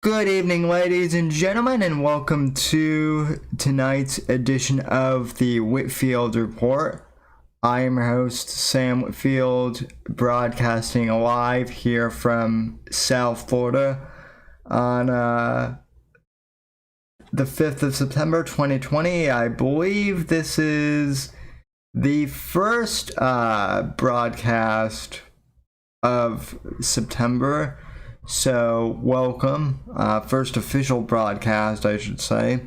Good evening, ladies and gentlemen, and welcome to tonight's edition of the Whitfield Report. I am your host, Sam Whitfield, broadcasting live here from South Florida on the 5th of September, 2020. I believe this is the first broadcast of September. So, welcome. First official broadcast, I should say.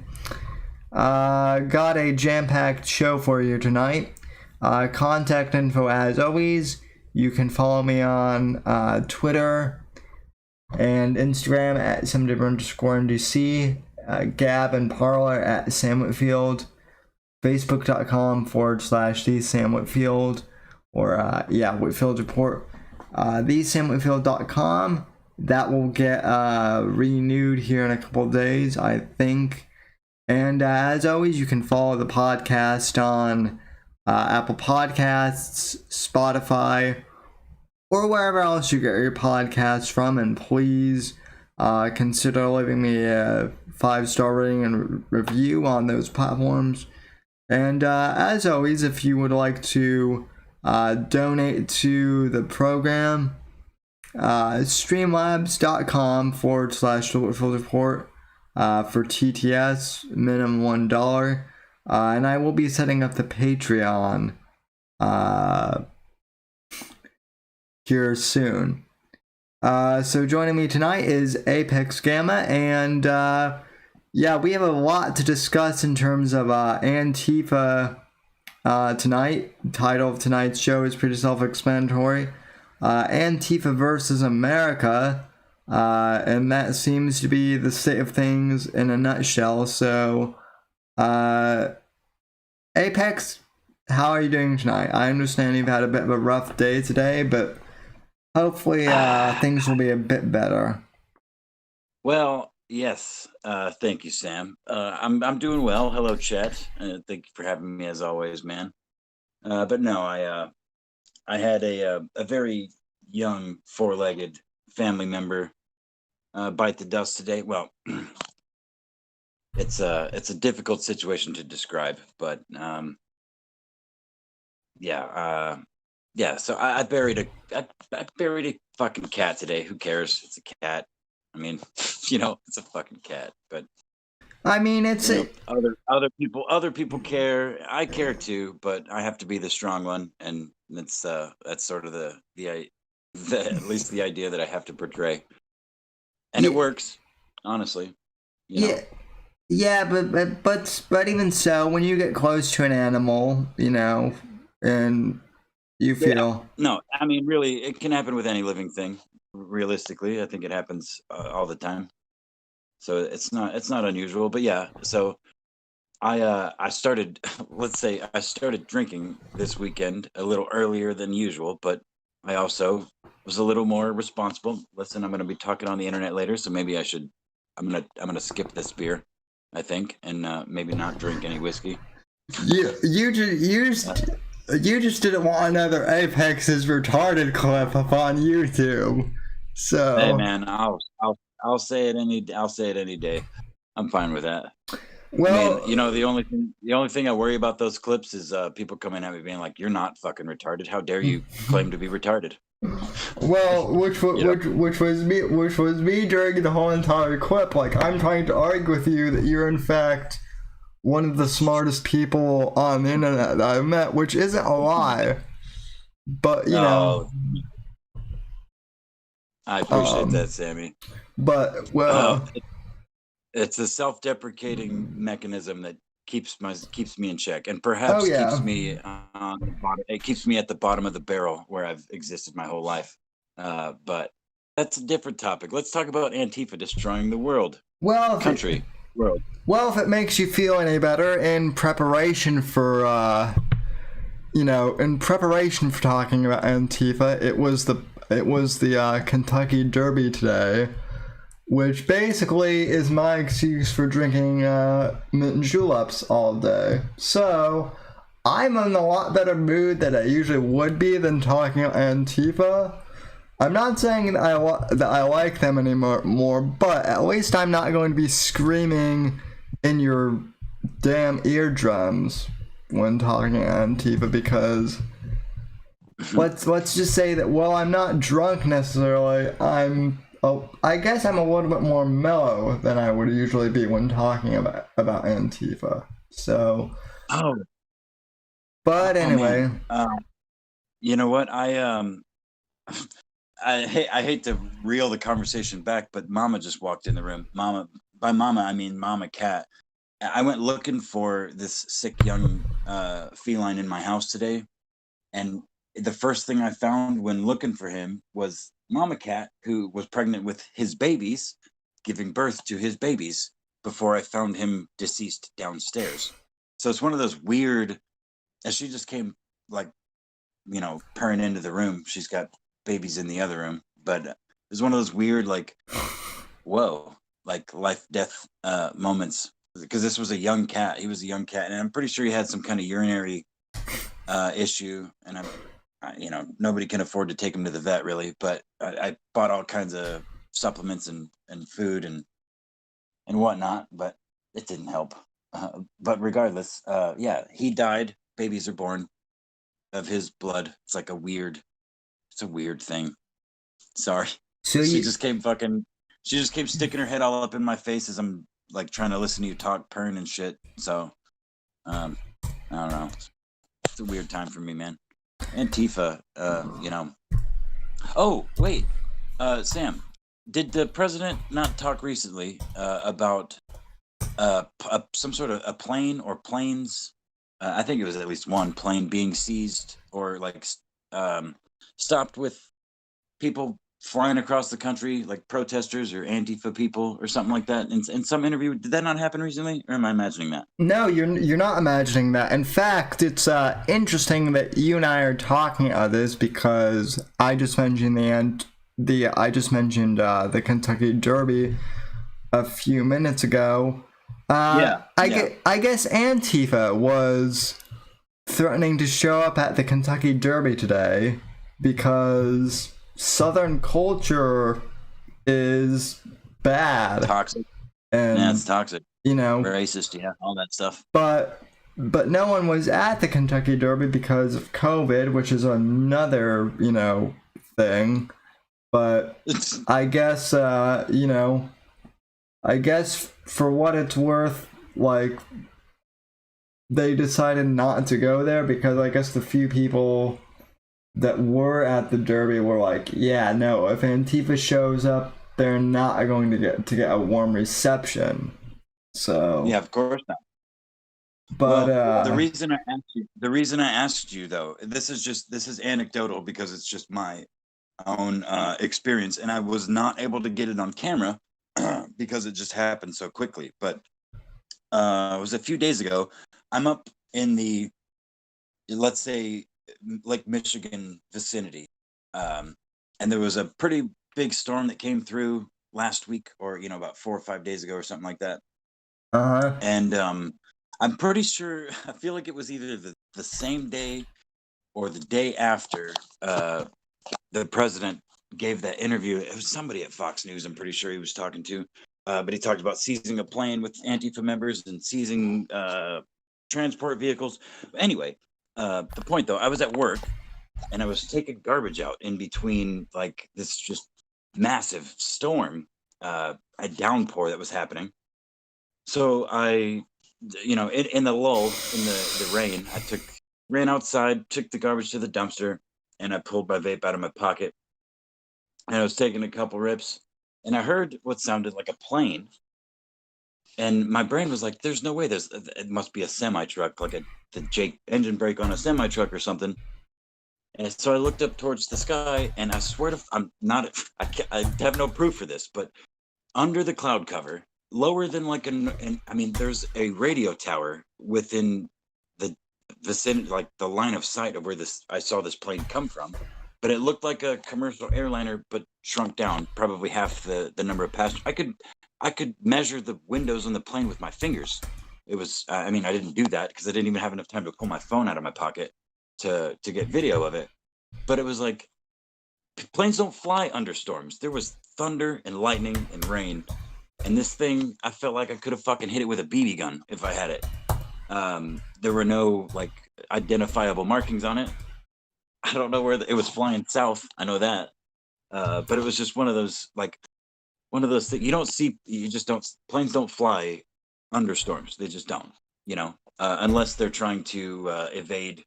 Got a jam-packed show for you tonight. Contact info as always. You can follow me on Twitter and Instagram at @SamDibber_NDC, Gab and Parler at Sam Whitfield, Facebook.com/the Sam Whitfield, or Whitfield Report, thesamwhitfield.com. That will get renewed here in a couple of days, I think. And as always, you can follow the podcast on Apple Podcasts, Spotify, or wherever else you get your podcasts from. And please consider leaving me a 5-star rating and review on those platforms. And as always, if you would like to donate to the program, streamlabs.com/The Whitfield Report for TTS, minimum $1. And I will be setting up the Patreon here soon. So joining me tonight is Apex Gamma, and we have a lot to discuss in terms of Antifa tonight. The title of tonight's show is pretty self-explanatory. Antifa versus America, and that seems to be the state of things in a nutshell. So, Apex, how are you doing tonight? I understand you've had a bit of a rough day today, but hopefully things will be a bit better. Well, yes. Thank you, Sam. I'm doing well. Hello, chat. Thank you for having me as always, man. But no, I had a very young 4-legged family member bite the dust today. Well, it's a difficult situation to describe, but so I buried a fucking cat today. Who cares? It's a cat. I mean, it's a fucking cat. But I mean, other people care. I care too, but I have to be the strong one, and that's sort of the at least the idea that I have to portray, and it works, honestly. Yeah, but even so, when you get close to an animal, and you feel no, I mean, really, it can happen with any living thing. Realistically, I think it happens all the time. So it's not unusual, but yeah. So I started, let's say I started drinking this weekend a little earlier than usual, but I also was a little more responsible. Listen, I'm going to be talking on the internet later, so maybe I'm going to skip this beer, I think, and maybe not drink any whiskey. You just didn't want another Apex's retarded clip up on YouTube. So hey man, I'll say it any day. I'm fine with that. Well, I mean, the only thing I worry about those clips is people coming at me being like, "You're not fucking retarded. How dare you claim to be retarded?" Well, which was me during the whole entire clip. Like, I'm trying to argue with you that you're in fact one of the smartest people on the internet that I've met, which isn't a lie. But I appreciate that, Sammy. But it's a self-deprecating mechanism that keeps me in check, and perhaps keeps me on the bottom. It keeps me at the bottom of the barrel where I've existed my whole life. But that's a different topic. Let's talk about Antifa destroying the world. World. Well, if it makes you feel any better, in preparation for talking about Antifa, it was the Kentucky Derby today, which basically is my excuse for drinking mint juleps all day. So I'm in a lot better mood than I usually would be than talking about Antifa. I'm not saying that I like them anymore, but at least I'm not going to be screaming in your damn eardrums when talking Antifa, because let's just say that while I'm not drunk necessarily, I guess I'm a little bit more mellow than I would usually be when talking about Antifa. So, but anyway, you know what? I hate to reel the conversation back, but Mama just walked in the room. Mama, by Mama I mean Mama Cat. I went looking for this sick young feline in my house today, and the first thing I found when looking for him was Mama Cat, who was pregnant with his babies, giving birth to his babies before I found him deceased downstairs. So it's one of those weird, as she just came like, purring into the room. She's got babies in the other room, but it's one of those weird, like, whoa, like life death moments, because this was a young cat. He was a young cat, and I'm pretty sure he had some kind of urinary issue, and nobody can afford to take him to the vet really, but I bought all kinds of supplements and food and whatnot, but it didn't help. But regardless, yeah, he died. Babies are born of his blood. It's like it's a weird thing. Sorry. so She just came sticking her head all up in my face as I'm like trying to listen to you talk, purring and shit. So, I don't know. It's a weird time for me, man. Antifa, Oh, wait. Sam, did the president not talk recently about some sort of a plane or planes? I think it was at least one plane being seized or like stopped with people flying across the country, like protesters or Antifa people or something like that. In some interview, did that not happen recently, or am I imagining that? no, you're not imagining that. In fact, it's interesting that you and I are talking about this, because I just mentioned the Kentucky Derby a few minutes ago. I guess Antifa was threatening to show up at the Kentucky Derby today because Southern culture is bad, Toxic. and Yeah, it's toxic. you know, Racist, yeah, all that stuff. but no one was at the Kentucky Derby because of COVID, which is another thing. But I guess I guess for what it's worth, like, they decided not to go there because I guess the few people that were at the Derby were like, yeah, no, if Antifa shows up, they're not going to get a warm reception. So yeah, of course not. But the reason I asked you though, this is anecdotal because it's just my own experience, and I was not able to get it on camera because it just happened so quickly. But it was a few days ago. I'm up in the, let's say, Lake Michigan vicinity, and there was a pretty big storm that came through last week, or about 4 or 5 days ago, or something like that. And I'm pretty sure, I feel like it was either the same day or the day after the president gave that interview. It was somebody at Fox News, I'm pretty sure he was talking to, but he talked about seizing a plane with Antifa members and seizing transport vehicles. Anyway, the point though, I was at work and I was taking garbage out in between like this just massive storm, a downpour that was happening. So I, in the lull, in the rain, I ran outside, took the garbage to the dumpster, and I pulled my vape out of my pocket. And I was taking a couple rips, and I heard what sounded like a plane. And my brain was like, "There's no way. It must be a semi truck, like the engine brake on a semi truck or something." And so I looked up towards the sky, and I swear to, I'm not, I have no proof for this, but under the cloud cover, lower than like there's a radio tower within the vicinity, like the line of sight of where I saw this plane come from, but it looked like a commercial airliner, but shrunk down, probably half the number of passengers. I could measure the windows on the plane with my fingers. It was, I didn't do that because I didn't even have enough time to pull my phone out of my pocket to get video of it. But it was like planes don't fly under storms. There was thunder and lightning and rain, and this thing, I felt like I could have fucking hit it with a BB gun if I had it. There were no like identifiable markings on it. I don't know where it was flying south. I know that, but it was just one of those things you don't see. You just don't. Planes don't fly under storms. They just don't. Unless they're trying to evade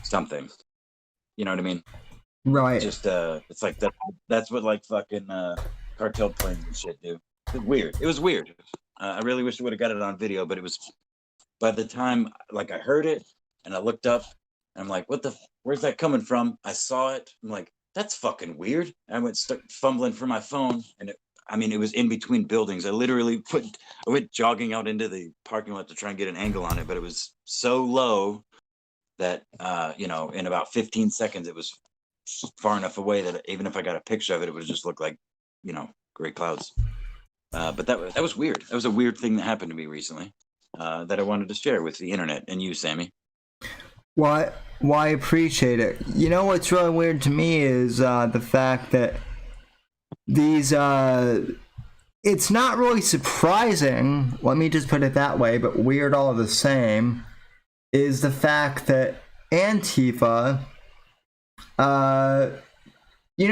something. You know what I mean? Right. Just it's like that. That's what like fucking cartel planes and shit do. It's weird. It was weird. I really wish I would have got it on video, but it was. By the time like I heard it and I looked up, and I'm like, where's that coming from? I saw it. I'm like, that's fucking weird. I went fumbling for my phone, and it was in between buildings. I went jogging out into the parking lot to try and get an angle on it, but it was so low that in about 15 seconds it was far enough away that even if I got a picture of it, it would just look like gray clouds. But that was weird. That was a weird thing that happened to me recently that I wanted to share with the internet and you, Sammy. Well, I appreciate it. You know what's really weird to me is the fact that these it's not really surprising, let me just put it that way, but weird all the same, is the fact that Antifa, you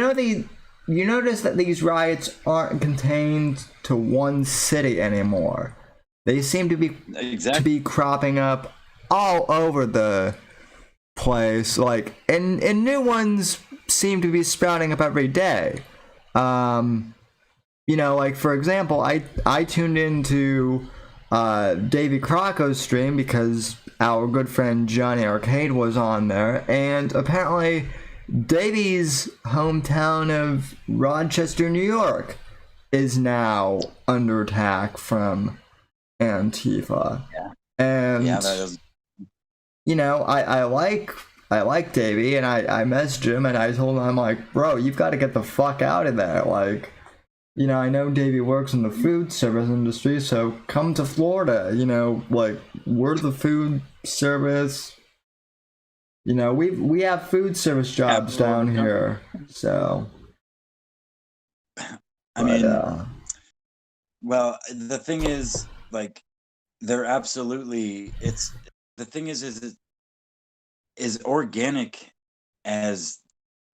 notice that these riots aren't contained to one city anymore. They seem to be cropping up all over the place, like, and new ones seem to be sprouting up every day. Like for example, I tuned into Davey Crocco's stream because our good friend Johnny Arcade was on there, and apparently Davey's hometown of Rochester, New York is now under attack from Antifa. Yeah. And yeah, that is... I like Davey, and I messaged him and I told him, I'm like, bro, you've got to get the fuck out of there. Like, I know Davey works in the food service industry, so come to Florida. Like, we're the food service. We have food service jobs down here, so. Well, the thing is, like, they're absolutely. The thing is organic as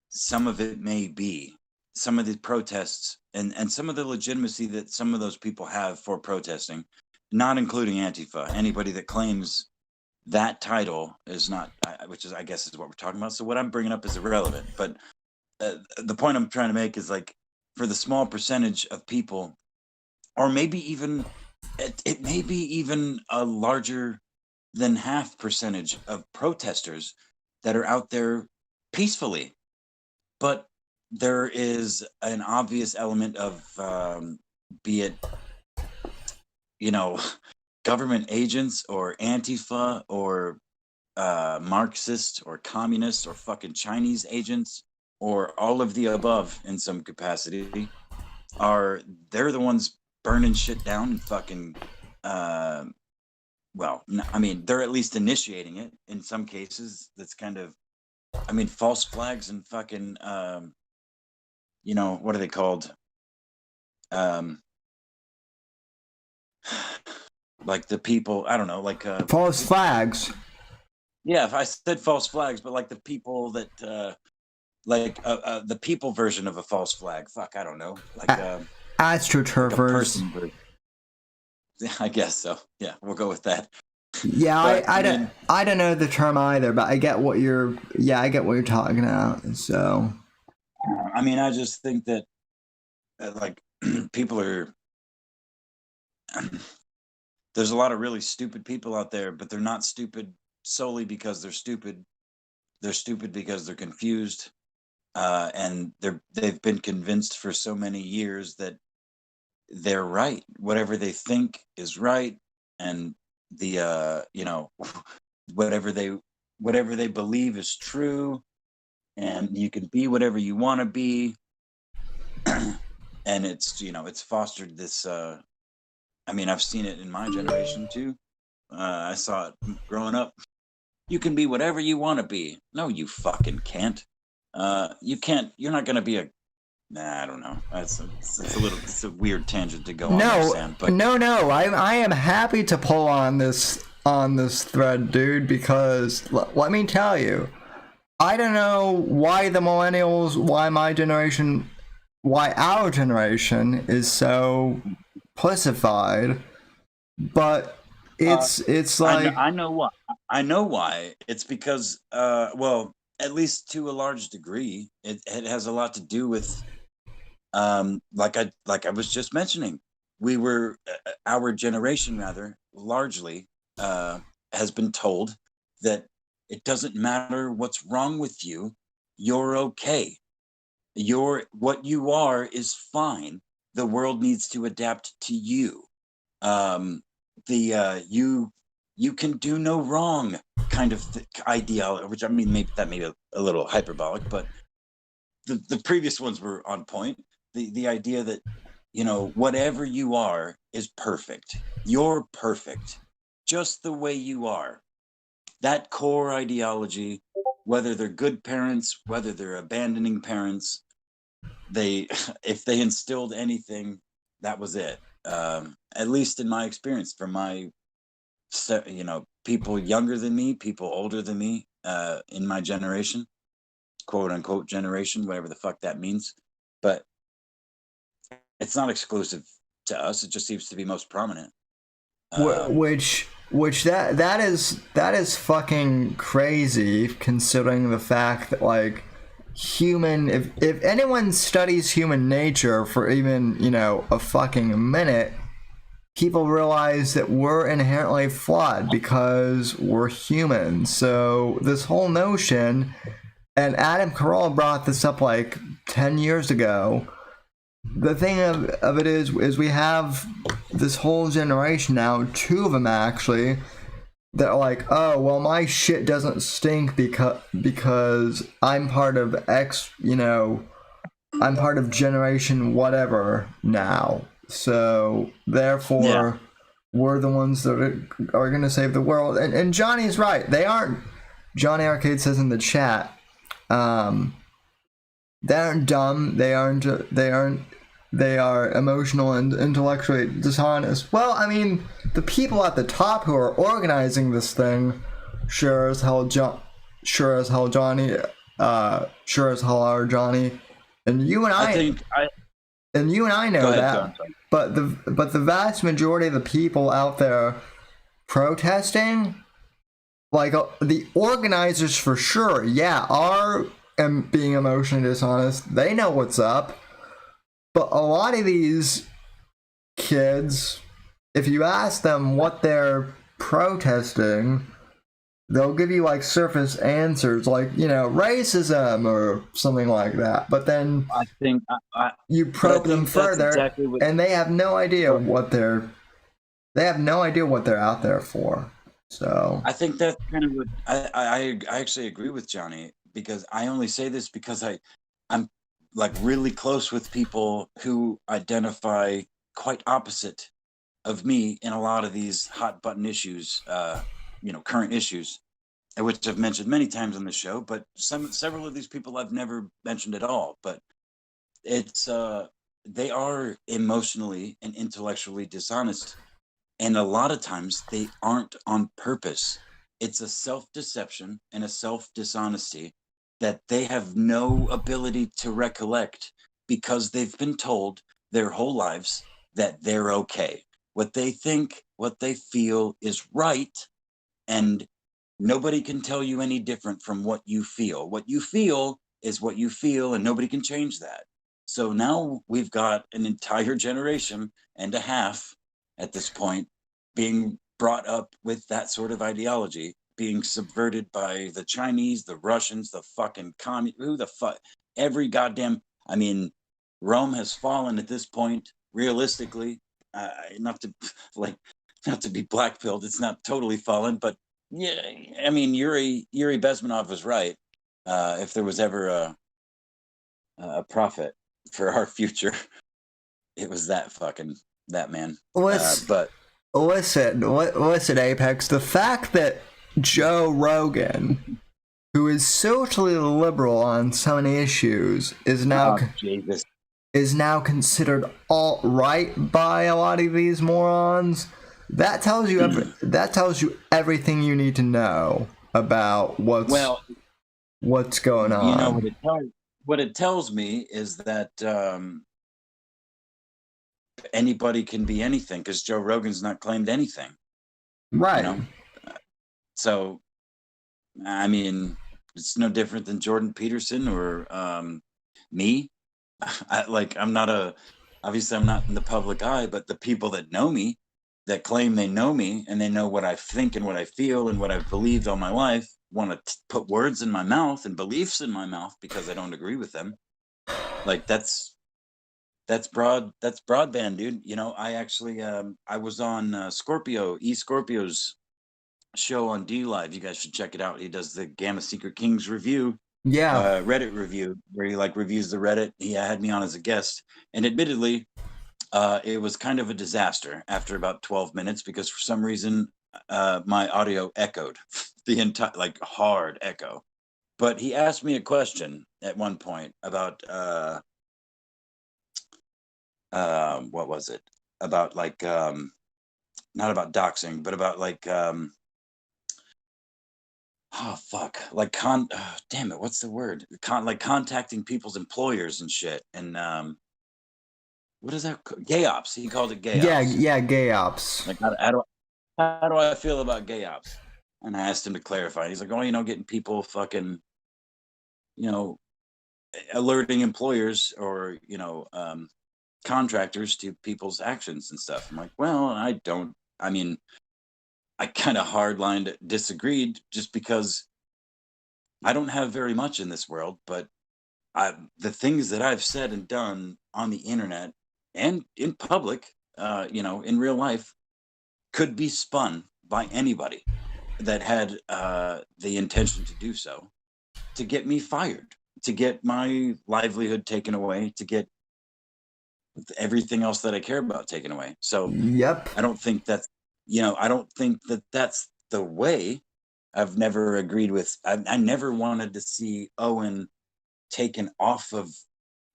some of it may be. Some of the protests and some of the legitimacy that some of those people have for protesting, not including Antifa. Anybody that claims that title is not, which is, I guess, is what we're talking about. So what I'm bringing up is irrelevant. But the point I'm trying to make is, like, for the small percentage of people, or maybe even, it may be even a larger than half percentage of protesters that are out there peacefully, but there is an obvious element of, be it, government agents or Antifa or Marxist or communist or fucking Chinese agents or all of the above in some capacity, they're the ones burning shit down and fucking, they're at least initiating it in some cases. That's kind of, false flags and fucking, what are they called? Like the people, I don't know, like false flags. Yeah, if I said false flags, but like the people that, the people version of a false flag. Fuck, I don't know, like astroturfers. Like I guess so. Yeah, we'll go with that. Yeah, I don't know the term either, but I get what you're talking about. So, I just think that like people are. There's a lot of really stupid people out there, but they're not stupid solely because they're stupid. They're stupid because they're confused, and they've been convinced for so many years that they're right. Whatever they think is right, and the whatever they believe is true, and you can be whatever you want to be, and it's fostered this. I've seen it in my generation too. I saw it growing up. You can be whatever you want to be. No, you fucking can't. You're not going to be I don't know. It's a weird tangent to go on there, Sam. But No. I am happy to pull on this thread, dude, because let me tell you, I don't know why the millennials, why our generation is so pussified, but it's like I know why. I know why. It's because well, at least to a large degree, it has a lot to do with like I was just mentioning, our generation rather largely has been told that it doesn't matter what's wrong with you, you're okay. What you are is fine. The world needs to adapt to you. You can do no wrong kind of ideology, which I mean, maybe that may be a little hyperbolic, but the previous ones were on point. The idea that, whatever you are is perfect. You're perfect, just the way you are. That core ideology, whether they're good parents, whether they're abandoning parents, if they instilled anything, that was it. At least in my experience, from my, people younger than me, people older than me, in my generation, quote unquote generation, whatever the fuck that means. But it's not exclusive to us. It just seems to be most prominent. which that is fucking crazy, considering the fact that, like, if anyone studies human nature for even a fucking minute, people realize that we're inherently flawed because we're human. So this whole notion, and Adam Carolla brought this up like 10 years ago. The thing of it is we have this whole generation now, 2 of them actually, that are like, oh, well, my shit doesn't stink because I'm part of X, I'm part of generation whatever now. So therefore, we're the ones that are going to save the world. And Johnny's right. They aren't. Johnny Arcade says in the chat, they aren't dumb. They are emotional and intellectually dishonest. Well, I mean, the people at the top who are organizing this thing, sure as hell Johnny, sure as hell are Johnny, and you and I know that. But the vast majority of the people out there protesting, like the organizers for sure, are being emotionally dishonest. They know what's up. But a lot of these kids, if you ask them what they're protesting, they'll give you like surface answers, like, racism or something like that. But then I think you probe them further, and they have no idea what they're out there for. So I think that's kind of what I actually agree with Johnny, because I only say this because I'm like really close with people who identify quite opposite of me in a lot of these hot button issues, current issues, which I've mentioned many times on the show, but several of these people I've never mentioned at all. But it's they are emotionally and intellectually dishonest, and a lot of times they aren't on purpose. It's a self-deception and a self-dishonesty that they have no ability to recollect, because they've been told their whole lives that they're okay. What they think, what they feel is right, and nobody can tell you any different from what you feel. What you feel is what you feel, and nobody can change that. So now we've got an entire generation and a half at this point being brought up with that sort of ideology, being subverted by the Chinese, the Russians, the fucking who the fuck, every goddamn, I mean, Rome has fallen at this point, realistically. Not to be black-pilled, it's not totally fallen, but yeah, I mean, Yuri Bezmenov was right. If there was ever a prophet for our future, it was that man. Listen, Apex, the fact that Joe Rogan who is socially liberal on so many issues, is now Jesus. is now considered alt-right by a lot of these morons. That tells you everything you need to know about what's going on. You know what it tells me is that anybody can be anything, because Joe Rogan's not claimed anything. Right. You know? So, I mean, it's no different than Jordan Peterson or me. Obviously I'm not in the public eye, but the people that know me, that claim they know me, and they know what I think and what I feel and what I've believed all my life, want to put words in my mouth and beliefs in my mouth because I don't agree with them. Like that's broadband, dude. You know, I actually I was on Scorpio's show on D Live. You guys should check it out. He does the Gamma Secret Kings review. Yeah. Reddit review where he reviews the Reddit. He had me on as a guest, and admittedly, it was kind of a disaster after about 12 minutes because for some reason my audio echoed the entire hard echo. But he asked me a question at one point about what was it? About not about doxing, but about damn it, what's the word? Contacting people's employers and shit. And what is that? Gay ops. He called it gay ops. Yeah, gay ops. Like how do I feel about gay ops? And I asked him to clarify. He's like, oh, getting people fucking, alerting employers or, contractors to people's actions and stuff. I'm like, well, I kind of hardlined disagreed just because I don't have very much in this world, but the things that I've said and done on the internet and in public, in real life, could be spun by anybody that had the intention to do so, to get me fired, to get my livelihood taken away, to get everything else that I care about taken away. So yep. I don't think that's the way. I've never agreed with. I never wanted to see Owen taken off of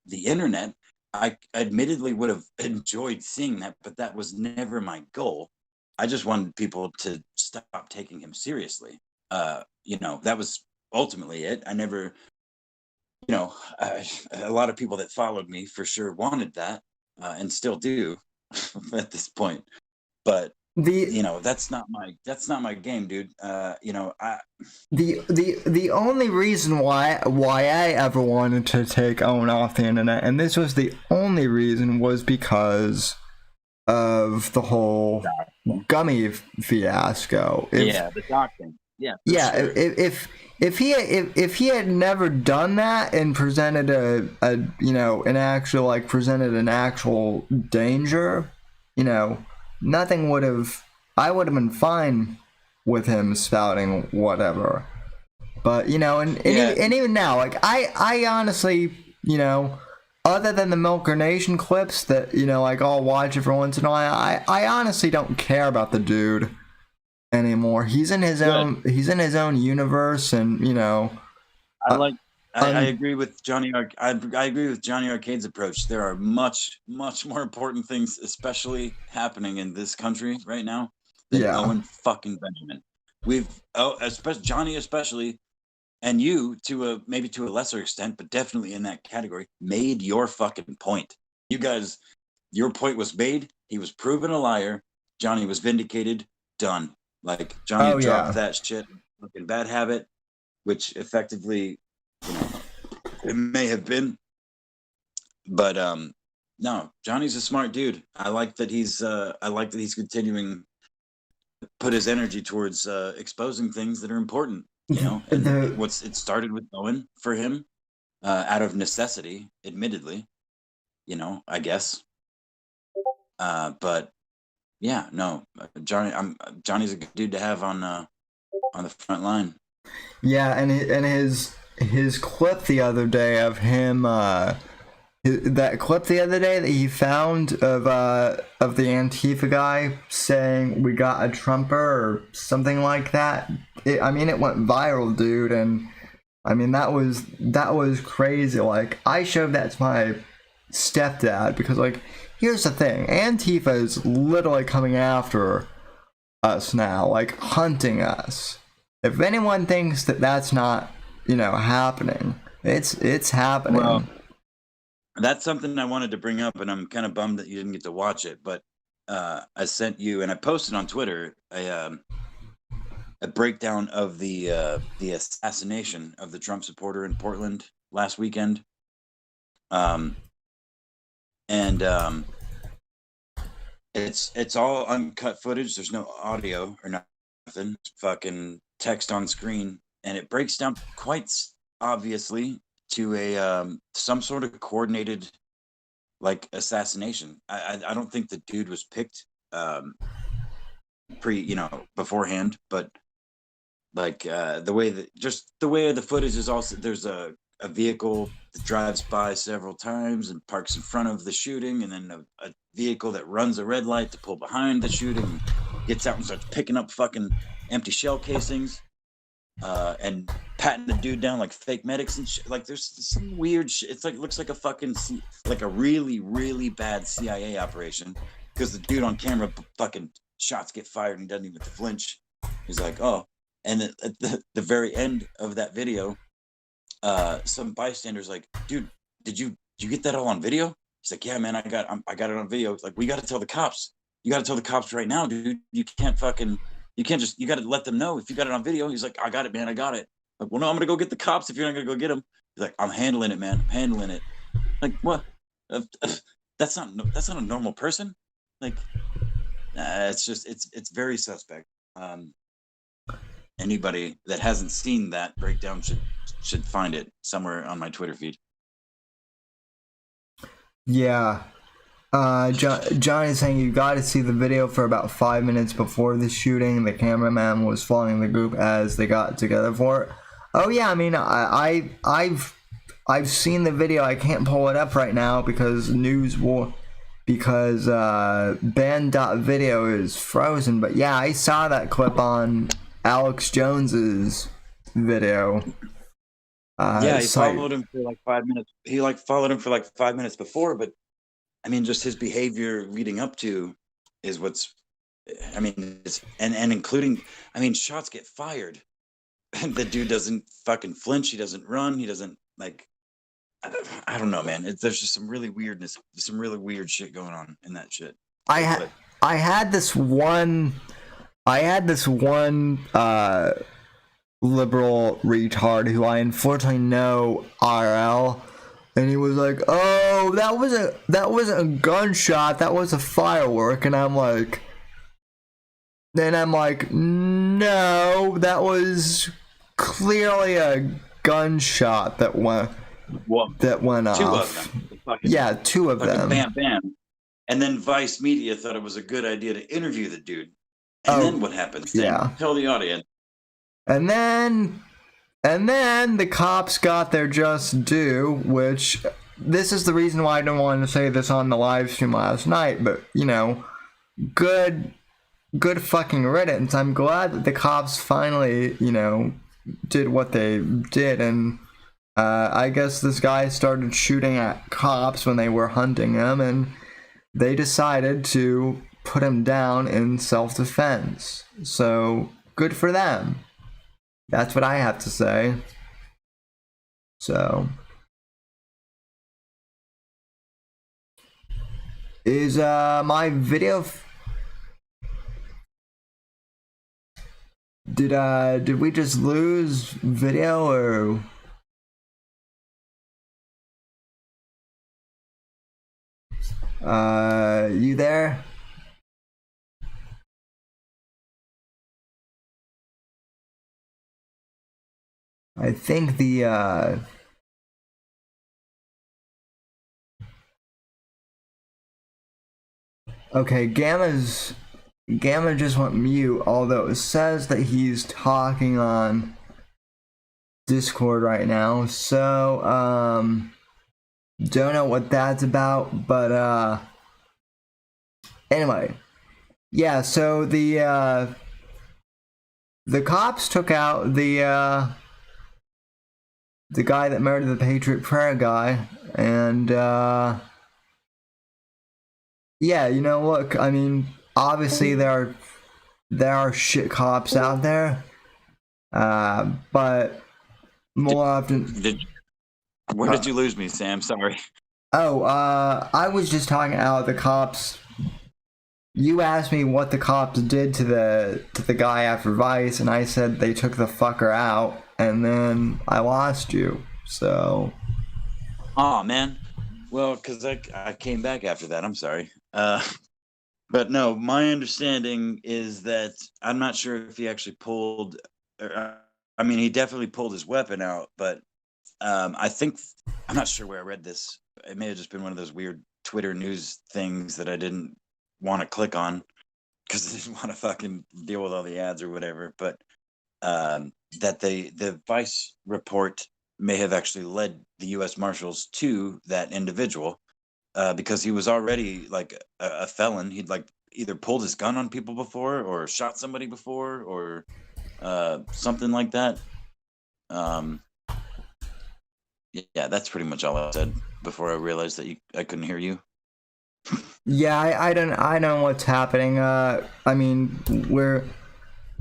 the internet. I admittedly would have enjoyed seeing that, but that was never my goal. I just wanted people to stop taking him seriously. That was ultimately it. I never, a lot of people that followed me for sure wanted that, and still do at this point. But that's not my game, dude. The only reason why I ever wanted to take Owen off the internet, and this was the only reason, was because of the whole gummy fiasco. The doxing. Yeah. Yeah. Sure. If he had never done that and presented presented an actual danger, nothing would have. I would have been fine with him spouting whatever. But and even now, I honestly, other than the Milker Nation clips that I'll watch every once in a while, I honestly don't care about the dude anymore. He's in his own universe, and I agree with Johnny. I agree with Johnny Arcade's approach. There are much, much more important things, especially happening in this country right now, than Owen fucking Benjamin. Especially Johnny, and you maybe to a lesser extent, but definitely in that category, made your fucking point. You guys, your point was made. He was proven a liar. Johnny was vindicated. Done. Johnny dropped that shit, fucking bad habit, which effectively, it may have been, but no, Johnny's a smart dude. I like that he's continuing to put his energy towards exposing things that are important, and it started with Owen for him, out of necessity, admittedly, I guess, but yeah, no, Johnny's a good dude to have on the front line. Yeah, and his clip the other day of him, that clip the other day that he found of the Antifa guy saying we got a Trumper or something like that. It went viral, dude, and I mean, that was crazy. Like, I showed that to my stepdad because, like, here's the thing: Antifa is literally coming after us now, like hunting us. If anyone thinks that that's not, happening, it's happening. Well, that's something I wanted to bring up, and I'm kind of bummed that you didn't get to watch it. But I sent you, and I posted on Twitter a breakdown of the assassination of the Trump supporter in Portland last weekend. It's all uncut footage. There's no audio or nothing. It's fucking text on screen, and it breaks down quite obviously to a some sort of coordinated like assassination. I don't think the dude was picked beforehand, but like the way the footage is also, there's a vehicle that drives by several times and parks in front of the shooting, and then a vehicle that runs a red light to pull behind the shooting, gets out and starts picking up fucking empty shell casings and patting the dude down like fake medics and shit. Like there's some weird shit. It's like, looks like a fucking like a really, really bad CIA operation, because the dude on camera, fucking shots get fired and he doesn't even flinch. He's like, oh. And at the very end of that video, some bystanders like, dude, did you get that all on video? He's like, yeah, man, I got it on video. It's like, we got to tell the cops. You got to tell the cops right now, dude. You can't got to let them know if you got it on video. He's like, I got it, man. I got it. Like, well, no, I'm going to go get the cops if you're not going to go get them. He's like, I'm handling it, man. I'm handling it. Like, what? That's not a normal person. Like, it's very suspect. Anybody that hasn't seen that breakdown should find it somewhere on my Twitter feed. Yeah. John is saying you got to see the video for about 5 minutes before the shooting. The cameraman was following the group as they got together for it. Oh yeah, I mean, I've seen the video. I can't pull it up right now because band.video is frozen. But yeah, I saw that clip on Alex Jones's video. He followed him for like 5 minutes. He followed him for like 5 minutes before, but I mean, just his behavior leading up to is what's. I mean, and including. I mean, shots get fired, and the dude doesn't fucking flinch. He doesn't run. He doesn't like. I don't know, man. There's just some really weirdness, some really weird shit going on in that shit. I had this one liberal retard who I unfortunately know RL, and he was like, "Oh, that wasn't a gunshot, that was a firework," and I'm like, no, that was clearly a gunshot that went off. Two of them. Yeah, two of them. Bam, bam. And then Vice Media thought it was a good idea to interview the dude. And then what happens? Yeah. Tell the audience. And then the cops got their just due, which this is the reason why I didn't want to say this on the live stream last night, but good fucking riddance. I'm glad that the cops finally, did what they did, and I guess this guy started shooting at cops when they were hunting him, and they decided to put him down in self-defense. So, good for them. That's what I have to say. So, is my video did we just lose video, or you there? I think the okay, Gamma just went mute, although it says that he's talking on Discord right now, so don't know what that's about, but anyway, yeah, so the cops took out the the guy that murdered the Patriot Prayer guy, and yeah, you know, look, I mean, obviously there are shit cops out there, but more often. Where did you lose me, Sam? Sorry. Oh, I was just talking about the cops. You asked me what the cops did to the guy after Vice, and I said they took the fucker out, and then I lost you. So. Oh man. Well, because I came back after that. I'm sorry. But no, my understanding is that I'm not sure if he actually pulled. I mean, he definitely pulled his weapon out, but I think I'm not sure where I read this. It may have just been one of those weird Twitter news things that I didn't want to click on because I didn't want to fucking deal with all the ads or whatever. But that the Vice report may have actually led the U.S. Marshals to that individual because he was already like a felon. He'd like either pulled his gun on people before or shot somebody before or something like that. Yeah, that's pretty much all I said before I realized that I couldn't hear you. Yeah, I don't know what's happening. I mean, we're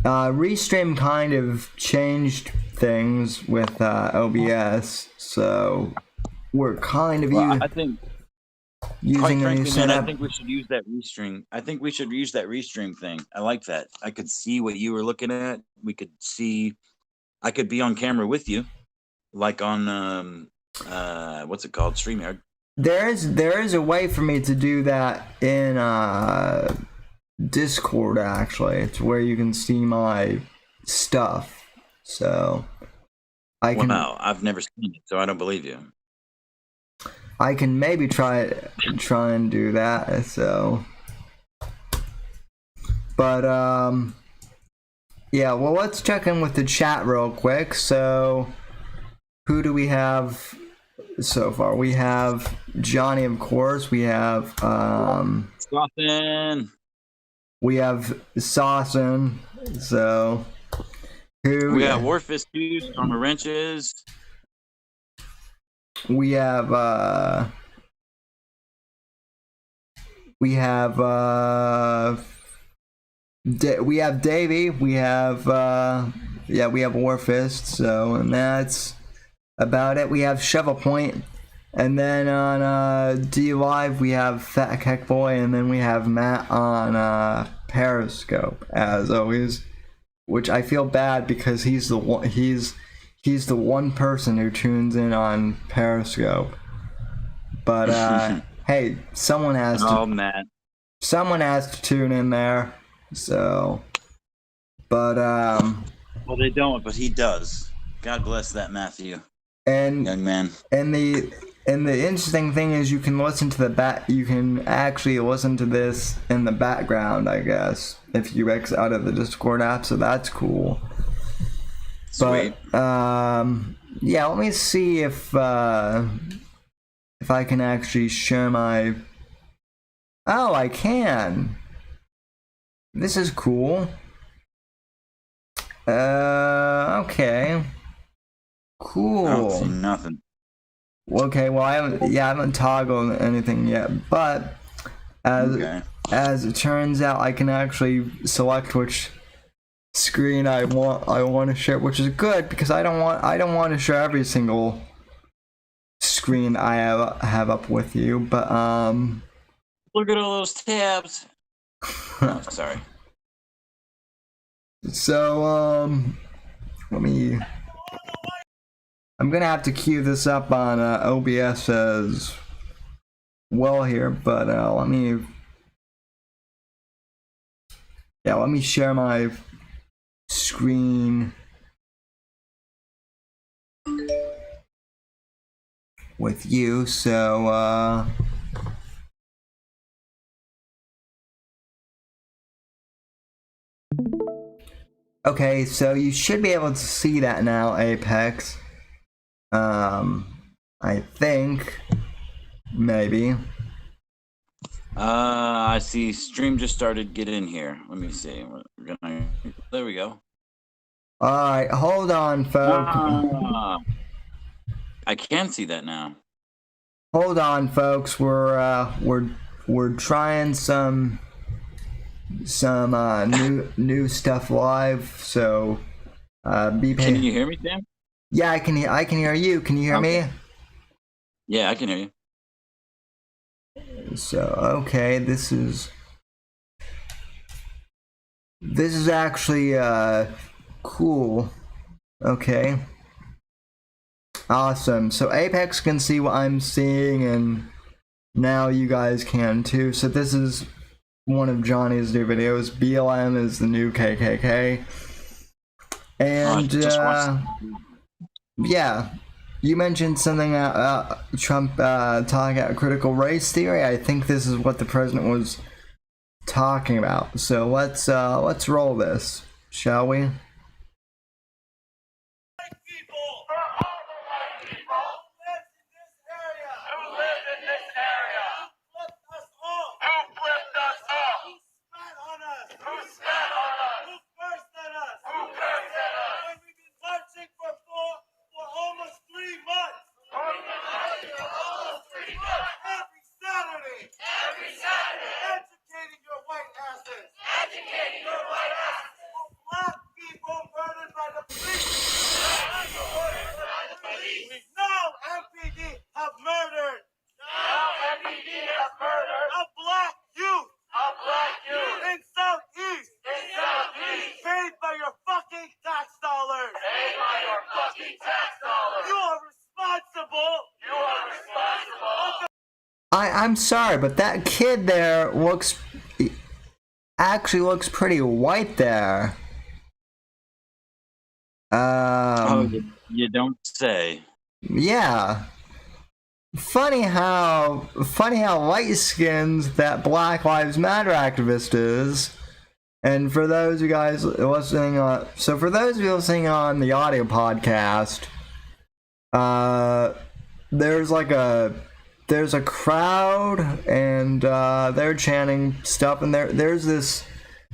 Restream kind of changed things with OBS, so we're kind of I think using quite a new frankly, man, I setup. think we should use that restream. I think we should use that restream thing. I like that. I could see what you were looking at. We could see. I could be on camera with you, like on what's it called, StreamYard. There is a way for me to do that in Discord. Actually, it's where you can see my stuff. So I can. Wow, I've never seen it, so I don't believe you. I can maybe try and do that. So, but yeah. Well, let's check in with the chat real quick. So, who do we have so far? We have Johnny, of course. We have Scotland. We have Sawson. So, who? We got Warfist shoes, armor wrenches. We have we have Davey. We have we have Warfist. So, and that's about it. We have Shovel Point, and then on D Live we have Fat Keck Boy, and then we have Matt on Periscope as always, which I feel bad because he's the one person who tunes in on Periscope. But hey, someone has to tune in there. So, but well, they don't, but he does. God bless that Matthew. And young man. And the interesting thing is you can listen to you can actually listen to this in the background, I guess, if you exit out of the Discord app, so that's cool. Sweet. But yeah, let me see if I can actually share my. Oh, I can. This is cool. Okay. Cool. I don't see nothing. Okay, well I haven't toggled anything yet, but as it turns out, I can actually select which screen I want to share, which is good because I don't want to share every single screen I have up with you, but look at all those tabs. Oh, sorry. So I'm gonna have to queue this up on OBS as well here, but let me share my screen with you. So okay, so you should be able to see that now, Apex. I think maybe. I see. Stream just started. Get in here. Let me see. There we go. All right, hold on, folks. I can see that now. Hold on, folks. We're trying some new stuff live. So be patient. Can you hear me, Sam? Yeah, I can hear you. Can you hear me? Yeah, I can hear you. So okay, this is actually cool. Okay. Awesome. So Apex can see what I'm seeing, and now you guys can too. So this is one of Johnny's new videos. BLM is the new KKK. And yeah, you mentioned something about Trump talking about critical race theory. I think this is what the president was talking about. So let's roll this, shall we? I'm sorry, but that kid there actually looks pretty white there. You don't say. Yeah. Funny how light skins that Black Lives Matter activist is. And for those of you guys listening for those of you listening on the audio podcast, there's a crowd, and they're chanting stuff, and there's this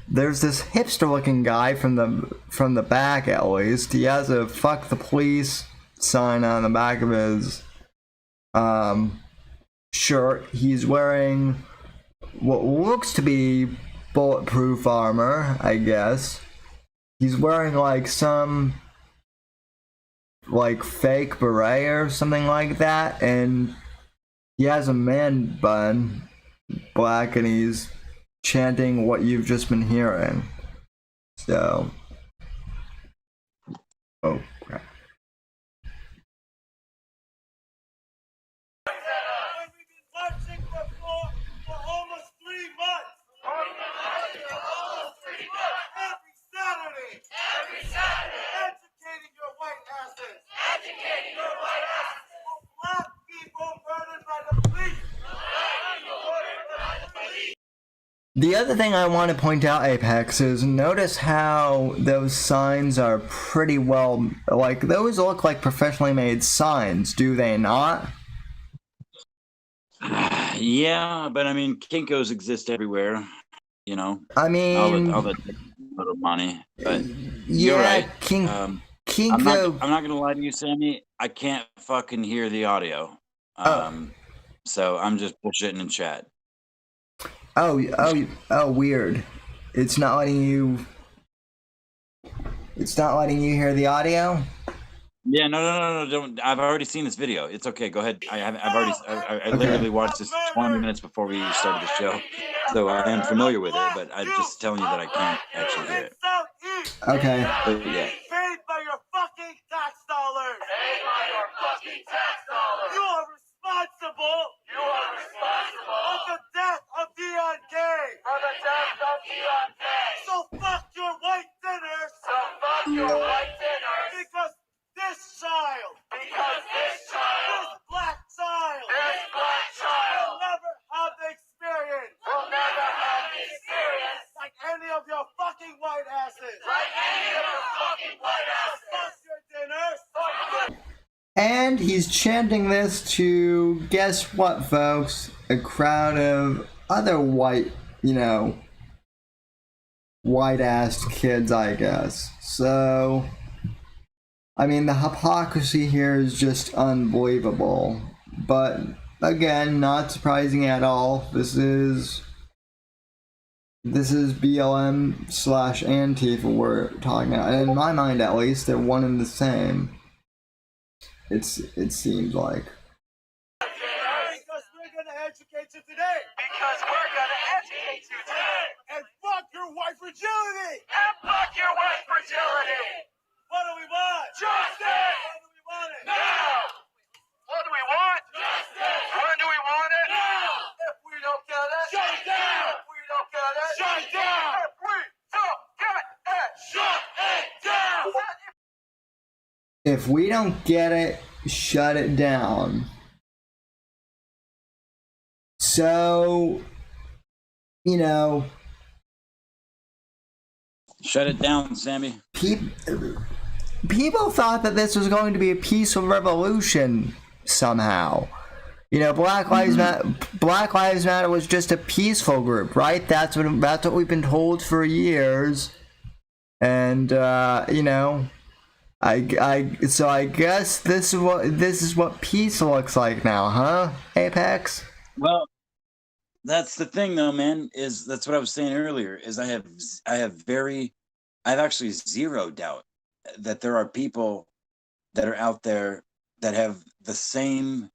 hipster looking guy from the back, at least. He has a "fuck the police" sign on the back of his shirt. He's wearing what looks to be bulletproof armor, I guess. He's wearing like some fake beret or something like that, and he has a man bun, black, and he's chanting what you've just been hearing. So, oh crap. We've been marching for almost 3 months. Every Saturday. Educating your white asses. Black people murdered by the police. The other thing I want to point out, Apex, is notice how those signs are pretty well, those look like professionally made signs, do they not? Yeah, but I mean, Kinkos exist everywhere, you know. I mean, all the little money, but yeah, you're right. Kinko. I'm not gonna lie to you, Sammy. I can't fucking hear the audio. So I'm just bullshitting in chat. Oh, weird. It's not letting you hear the audio? Yeah, no, don't. I've already seen this video. It's okay. Go ahead. I literally watched this 20 minutes before we started the show, so I am familiar with it. But I'm just telling you that I can't actually hear it. Okay. But yeah. Paid by your fucking tax dollars. You are responsible. For the death of Dion Gay. So fuck your white dinners. Because this child. This black child. Will never have the experience. Like any of your fucking white asses. Fuck your dinners. And he's chanting this to, guess what, folks? A crowd of other white, white-ass kids, I guess. So, I mean, the hypocrisy here is just unbelievable. But again, not surprising at all. This is BLM slash Antifa we're talking about. And in my mind, at least, they're one and the same. It seems like. Because we're gonna educate you today. Because we're gonna educate you today. And fuck your white fragility. And fuck your white fragility. What do we want? Justice. When do we want it? Now. What do we want? Justice. When do we want it? Now. If we don't get it, Shut it down. If we don't get it, Shut it down. If we don't get it, Shut it down. If we don't get it, shut it down. So, you know, Shut it down, Sammy. people thought that this was going to be a peaceful revolution somehow. You know, Black Lives Matter was just a peaceful group, right? That's what we've been told for years. And you know, I guess this is what peace looks like now, huh? Apex? Well, that's the thing, though, man. Is that's what I was saying earlier. Is I have actually zero doubt that there are people that are out there that have the same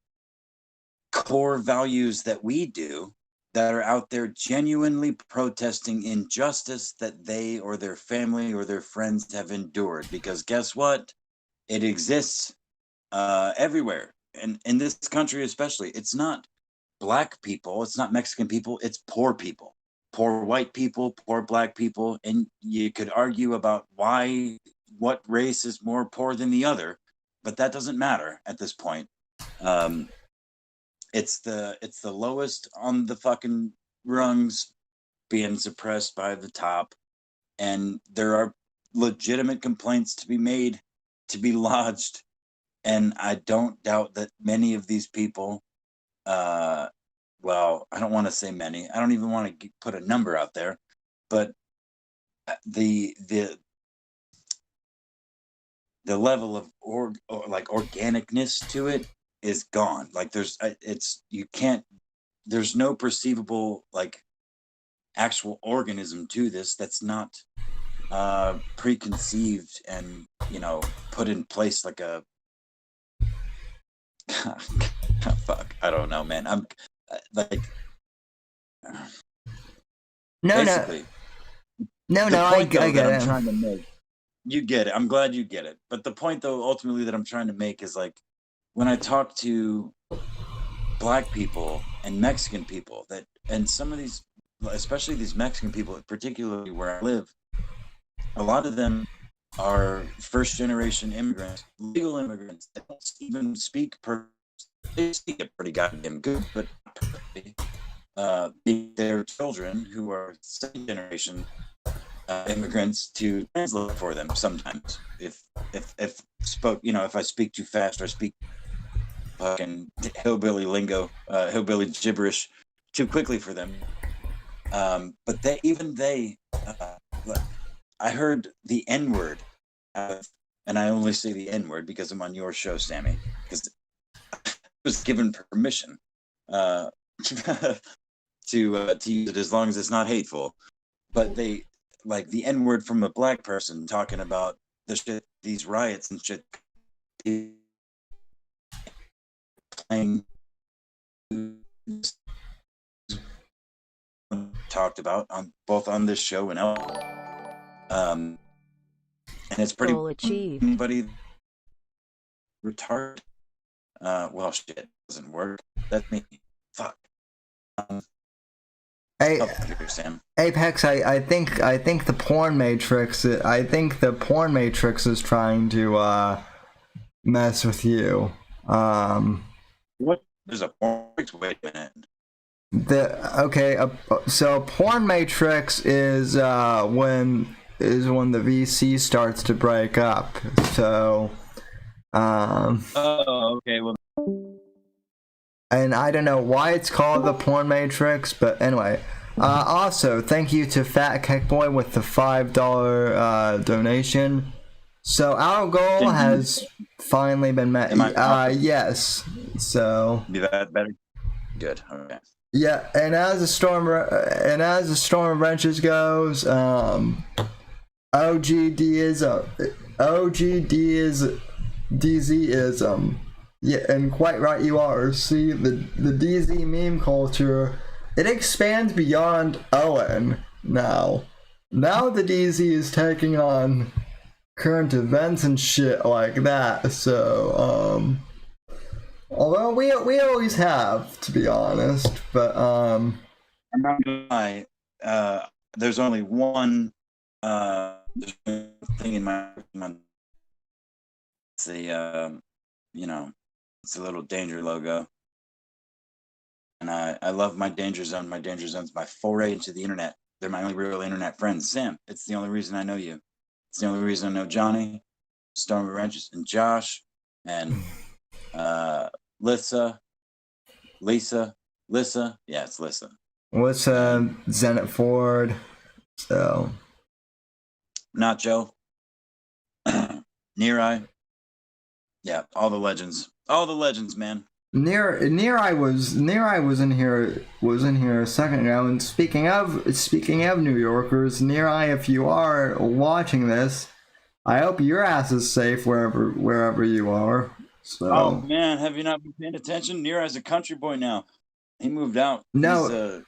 core values that we do, that are out there genuinely protesting injustice that they or their family or their friends have endured. Because guess what? It exists everywhere, and in this country especially. It's not Black people, it's not Mexican people, it's poor people, poor white people, poor Black people. And you could argue about what race is more poor than the other, but that doesn't matter at this point. It's the lowest on the fucking rungs being suppressed by the top, and there are legitimate complaints to be made, to be lodged, and I don't doubt that many of these people, well, I don't want to say many, I don't even want to put a number out there, but the level of organicness to it is gone. Like there's no perceivable like actual organism to this that's not preconceived and, you know, put in place like a fuck, I don't know, man. I'm like basically, no, I get it. I'm trying to make, you get it. I'm glad you get it. But the point, though, ultimately that I'm trying to make is like, when I talk to Black people and Mexican people, and some of these, especially these Mexican people, particularly where I live, a lot of them are first generation immigrants, legal immigrants that don't even speak they speak it pretty goddamn good, but not perfectly. Their children who are second generation immigrants to translate for them sometimes. If I speak too fast or speak fucking hillbilly lingo, hillbilly gibberish too quickly for them. But I heard the N-word, and I only say the N-word because I'm on your show, Sammy, because I was given permission to use it as long as it's not hateful. But they like the N-word from a Black person talking about the shit, these riots and shit, playing talked about on both on this show and elsewhere. And it's pretty Goal achieved. anybody retarded. Well, shit doesn't work. That's me. Fuck. Hey, Here, Sam. Apex, I think the porn matrix. I think the porn matrix is trying to mess with you. What? There's a point. Wait a minute. So porn matrix is when the VC starts to break up. So Oh, okay. Well, and I don't know why it's called the porn matrix, but anyway. Also, thank you to Fat Cake Boy with the $5 donation. So our goal has finally been met. Am I- Yes. So Be that better? Good. Okay. yeah, and as the storm of wrenches goes, DZism. Yeah, and quite right you are. See, the DZ meme culture, it expands beyond Owen now. Now the DZ is taking on current events and shit like that. So, although we always have, to be honest, but I'm not gonna lie. There's only one thing in my it's a it's a little danger logo, and I love my danger zone. My danger zone's my foray into the internet. They're my only real internet friends. Sam, it's the only reason I know you. It's the only reason I know Johnny, Storm of Wrenches, and Josh, and Lissa. Yeah, it's Lissa. what's Zenit Ford? So Nacho, Nerai. Yeah, all the legends, man. Nerai was in here a second ago. And speaking of New Yorkers, Nerai, if you are watching this, I hope your ass is safe wherever you are. So. Oh man, have you not been paying attention? Nerai's a country boy now. He moved out. No.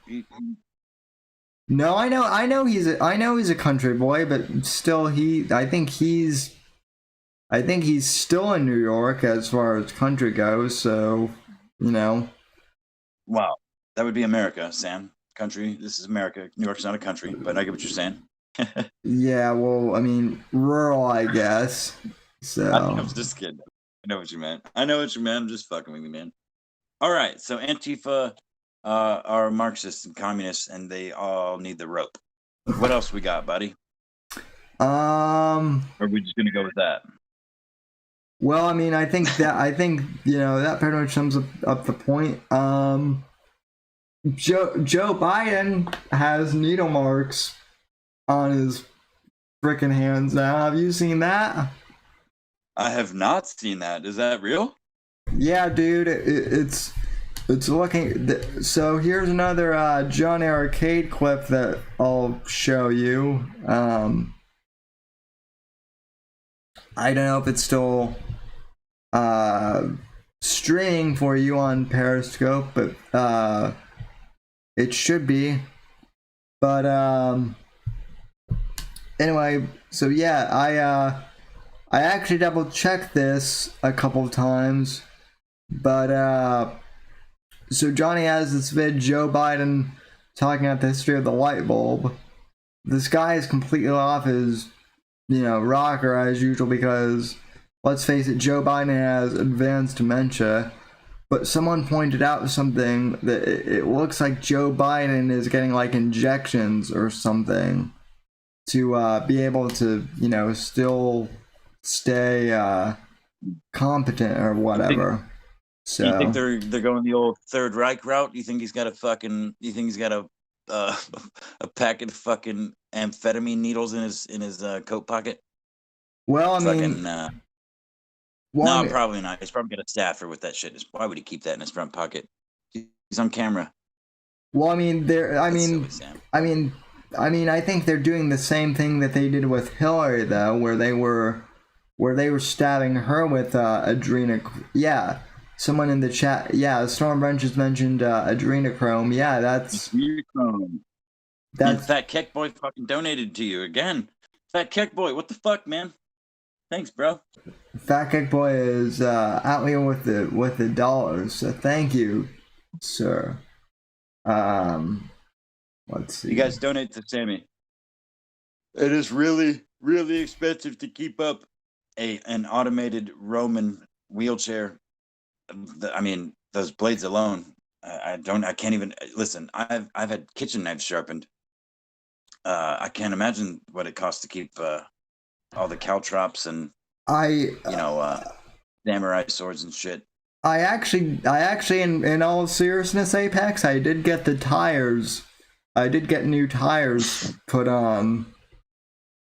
No, I know he's a country boy, but still I think he's still in New York as far as country goes, so, you know. Wow. That would be America, Sam. Country, this is America. New York's not a country, but I get what you're saying. Yeah, well, I mean, rural, I guess. So. I'm just kidding. I know what you meant. I'm just fucking with you, man. All right, so Antifa are Marxists and communists, and they all need the rope. What else we got, buddy? Or are we just gonna go with that? Well, I mean, I think that pretty much sums up the point. Joe Biden has needle marks on his frickin' hands now. Have you seen that? I have not seen that. Is that real? Yeah, dude, it's looking. So here's another John Arcade clip that I'll show you. I don't know if it's still streaming for you on Periscope, but it should be. But anyway, so yeah, I actually double checked this a couple of times, but so Johnny has this vid, Joe Biden talking about the history of the light bulb. This guy is completely off his, rocker as usual, because let's face it, Joe Biden has advanced dementia. But someone pointed out something that it looks like Joe Biden is getting like injections or something to be able to, still stay competent or whatever. So you think they're going the old Third Reich route? You think he's got a packet of fucking amphetamine needles in his coat pocket? Well, I mean, no, probably not. He's probably got a staffer with that shit. Why would he keep that in his front pocket? He's on camera. Well, I mean, I think they're doing the same thing that they did with Hillary, though, where they were stabbing her with adrenochrome. Yeah, someone in the chat. Yeah, Storm Wrenches mentioned adrenochrome. Yeah, that's adrenochrome. And Fat Keck Boy fucking donated to you again. Fat Keck Boy, what the fuck, man? Thanks, bro. Fat Keck Boy is out here with the dollars, so thank you, sir. Let's see. You guys donate to Sammy. It is really, really expensive to keep up an automated Roman wheelchair. I mean, those blades alone. I can't even listen. I've had kitchen knives sharpened. I can't imagine what it costs to keep all the caltrops and samurai swords and shit. I actually, in all seriousness, Apex, I did get the tires. I did get new tires put on.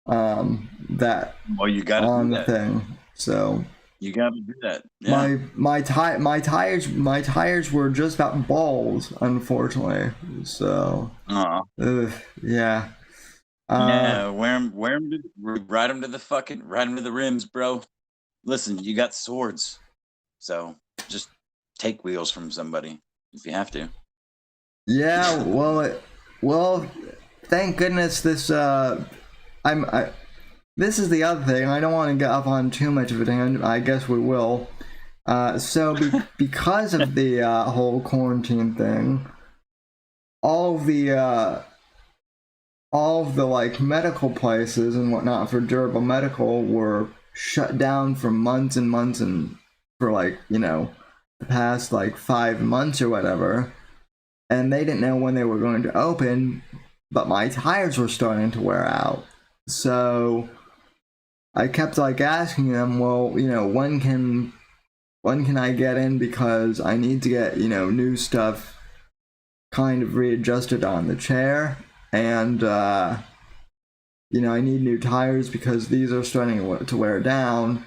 that Well, you got to do on the that. thing. So You got to do that. Yeah. my tires were just about balls, unfortunately. So yeah. Yeah, wear 'em ride them to the rims, bro. Listen, you got swords, so just take wheels from somebody if you have to. Yeah, well, thank goodness this this is the other thing. I don't want to get up on too much of a tangent. I guess we will. Because of the whole quarantine thing, all of the like medical places and whatnot for durable medical were shut down for months and months, and for like, you know, the past like 5 months or whatever, and they didn't know when they were going to open, but my tires were starting to wear out. So I kept like asking them, well, you know, when can I get in, because I need to get, you know, new stuff kind of readjusted on the chair, and you know, I need new tires because these are starting to wear down.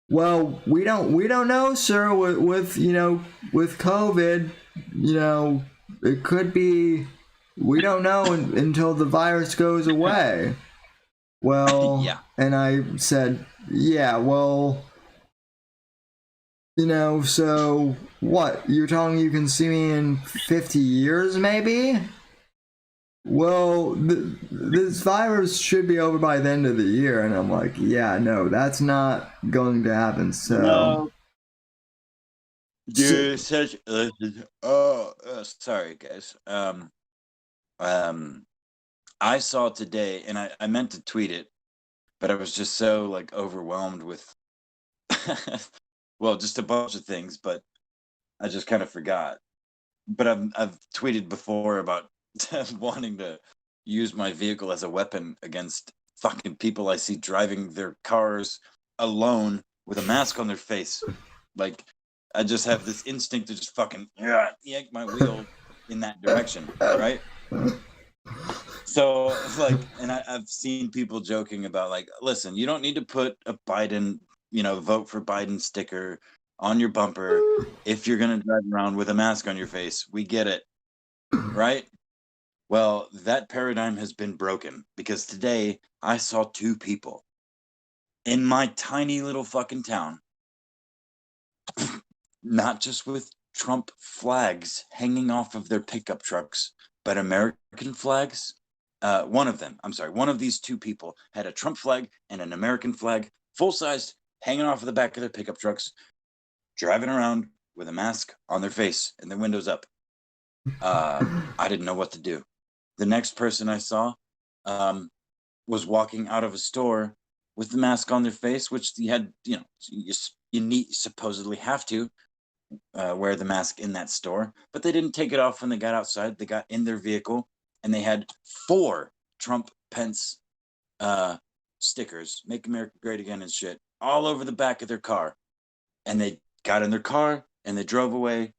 Well, we don't know, sir. With you know, with COVID, you know, it could be. We don't know until the virus goes away. Well, Yeah. and I said, yeah, well, you know, so what? You're telling me you can see me in 50 years, maybe? Well, this virus should be over by the end of the year. And I'm like, yeah, no, that's not going to happen. So, No. Dude, such sorry guys. I saw today, and I meant to tweet it, but I was just so like overwhelmed with well, just a bunch of things, but I just kind of forgot. But I've tweeted before about wanting to use my vehicle as a weapon against fucking people I see driving their cars alone with a mask on their face. Like, I just have this instinct to just fucking yank my wheel in that direction, right? So like, and I've seen people joking about like, listen, you don't need to put a Biden, you know, vote for Biden sticker on your bumper if you're gonna drive around with a mask on your face. We get it, right? Well, that paradigm has been broken because today I saw two people in my tiny little fucking town, not just with Trump flags hanging off of their pickup trucks, but American flags. One of these two people had a Trump flag and an American flag, full sized, hanging off of the back of their pickup trucks, driving around with a mask on their face and their windows up. I didn't know what to do. The next person I saw was walking out of a store with the mask on their face, which you had, you know, supposedly have to wear the mask in that store, but they didn't take it off when they got outside. They got in their vehicle and they had 4 Trump Pence stickers, "Make America Great Again" and shit, all over the back of their car. And they got in their car and they drove away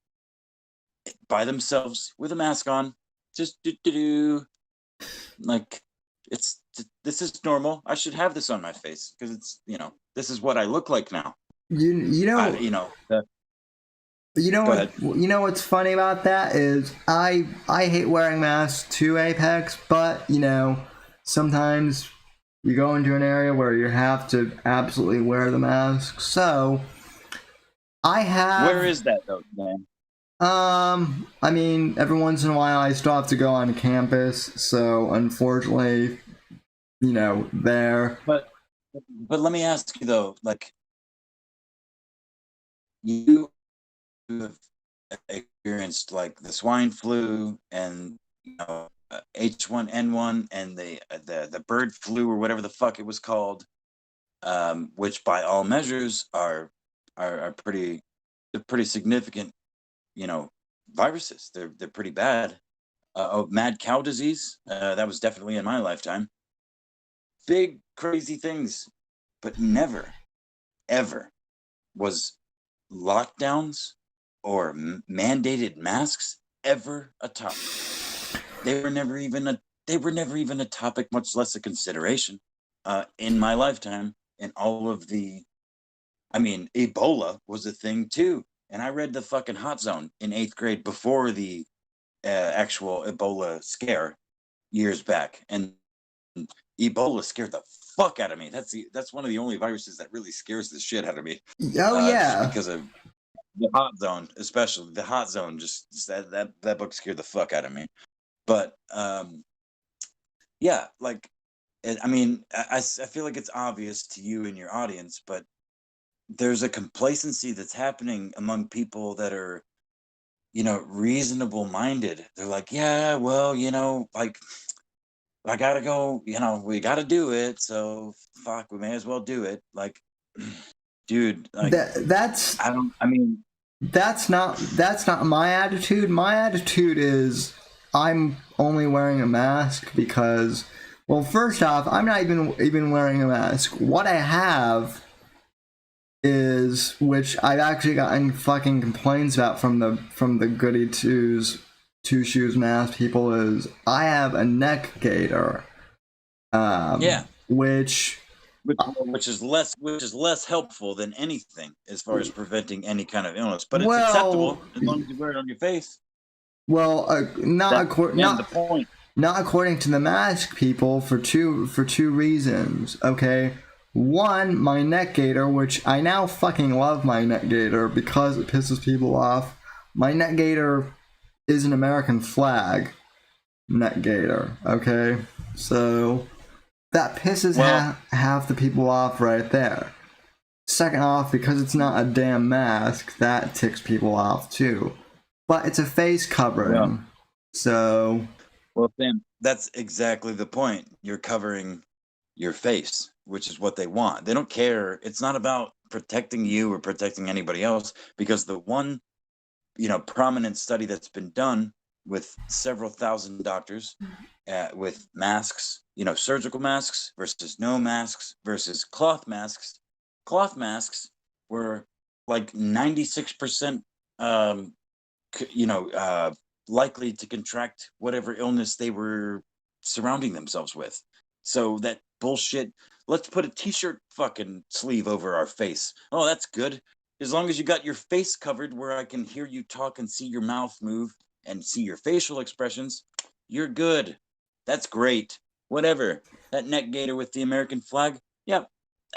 by themselves with a mask on. Just like, this is normal. I should have this on my face because it's, you know, this is what I look like now. you know, Go ahead. You know what's funny about that is I hate wearing masks to Apex, but you know, sometimes you go into an area where you have to absolutely wear the mask. So I have. Where is that though, man? I mean, every once in a while I still have to go on campus, so unfortunately, you know, there. But let me ask you though, like, you have experienced like the swine flu and, you know, H1N1 and the bird flu or whatever the fuck it was called, which by all measures are pretty significant, you know, viruses. They're pretty bad. Mad cow disease, that was definitely in my lifetime. Big crazy things, but never ever was lockdowns or mandated masks ever a topic. They were never even a they were never even a topic, much less a consideration in my lifetime. And all of the, I mean, Ebola was a thing too. And I read the fucking Hot Zone in 8th grade before the actual Ebola scare years back. And Ebola scared the fuck out of me. That's one of the only viruses that really scares the shit out of me. Oh yeah. Just because of the Hot Zone, especially the Hot Zone. Just that book scared the fuck out of me. But yeah, like, I mean, I feel like it's obvious to you and your audience, but there's a complacency that's happening among people that are, you know, reasonable minded. They're like, yeah, well, you know, like, I gotta go, you know, we gotta do it, so fuck, we may as well do it. Like, dude, like, that's not my attitude. My attitude is I'm only wearing a mask because, well, first off, I'm not even wearing a mask. What I have is, which I've actually gotten fucking complaints about from the goody two shoes mask people, is I have a neck gaiter. Which is less helpful than anything as far as preventing any kind of illness, but it's acceptable as long as you wear it on your face. Well, not according to the mask people, for two reasons. Okay, one, my neck gaiter, which I now fucking love my neck gaiter because it pisses people off. My neck gaiter is an American flag neck gaiter. Okay, so that pisses half the people off right there. Second off, because it's not a damn mask, that ticks people off too. But it's a face covering. Yeah. So, well, Sam, that's exactly the point. You're covering your face, which is what they want. They don't care. It's not about protecting you or protecting anybody else, because the one, you know, prominent study that's been done with several thousand doctors with masks, you know, surgical masks versus no masks versus cloth masks. Cloth masks were like 96% likely to contract whatever illness they were surrounding themselves with. So that bullshit, let's put a t-shirt fucking sleeve over our face. Oh, that's good. As long as you got your face covered where I can hear you talk and see your mouth move and see your facial expressions, you're good. That's great. Whatever. That neck gaiter with the American flag, yeah.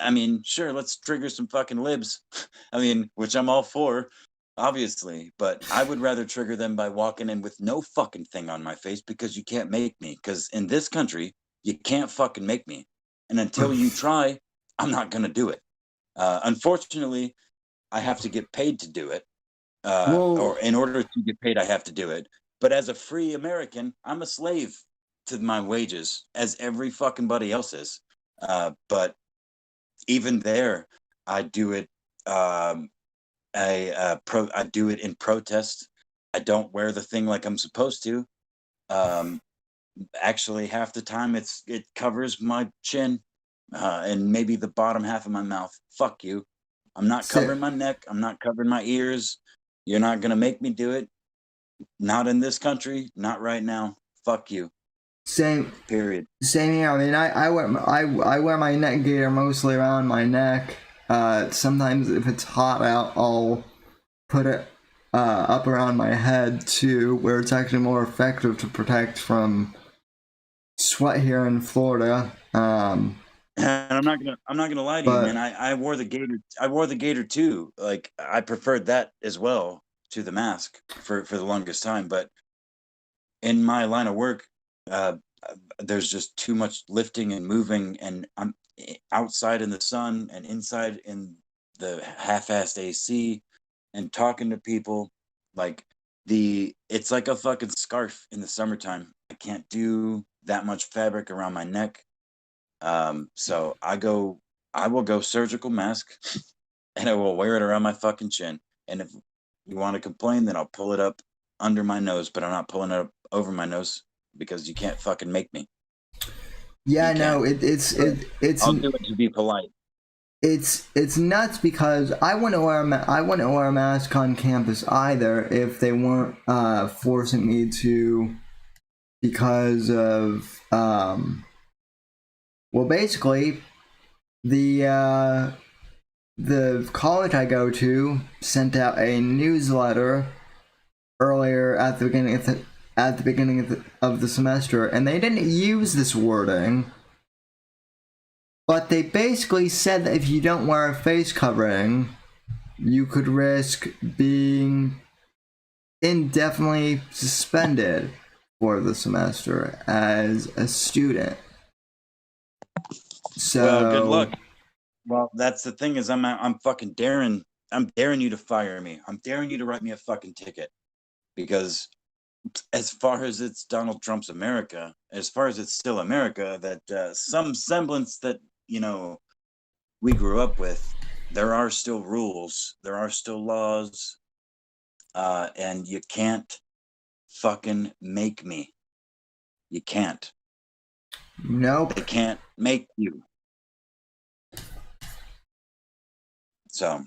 I mean, sure, let's trigger some fucking libs. I mean, which I'm all for, obviously, but I would rather trigger them by walking in with no fucking thing on my face, because you can't make me. Because in this country, you can't fucking make me. And until you try, I'm not going to do it. Unfortunately, I have to get paid to do it. Or in order to get paid, I have to do it. But as a free American, I'm a slave to my wages, as every fucking buddy else is. But even there, I do it. I do it in protest. I don't wear the thing like I'm supposed to. Actually, half the time it covers my chin and maybe the bottom half of my mouth. Fuck you. I'm not covering my neck. I'm not covering my ears. You're not gonna make me do it. Not in this country. Not right now. Fuck you. Same. Period. Same here. I mean, I wear my neck gaiter mostly around my neck. Sometimes if it's hot out, I'll put it up around my head too, where it's actually more effective to protect from sweat here in Florida. And I'm not gonna lie to you, man. I wore the gaiter. I wore the gaiter too. Like, I preferred that as well to the mask for the longest time. But in my line of work, there's just too much lifting and moving, and I'm outside in the sun and inside in the half-assed AC and talking to people. Like, it's like a fucking scarf in the summertime. I can't do that much fabric around my neck. So I will go surgical mask and I will wear it around my fucking chin. And if you want to complain, then I'll pull it up under my nose, but I'm not pulling it up over my nose, because you can't fucking make me. Yeah, no, it's I'll do it to be polite. It's nuts, because I wouldn't wear a mask on campus either if they weren't forcing me to because of well, basically the college I go to sent out a newsletter earlier at the beginning of the semester, and they didn't use this wording, but they basically said that if you don't wear a face covering, you could risk being indefinitely suspended for the semester as a student. So, well, good luck. Well, that's the thing is I'm fucking daring you to fire me. I'm daring you to write me a fucking ticket, because as far as it's Donald Trump's America, as far as it's still America, that some semblance that, you know, we grew up with, there are still rules, there are still laws, and you can't fucking make me. You can't. nope. They can't make you. So,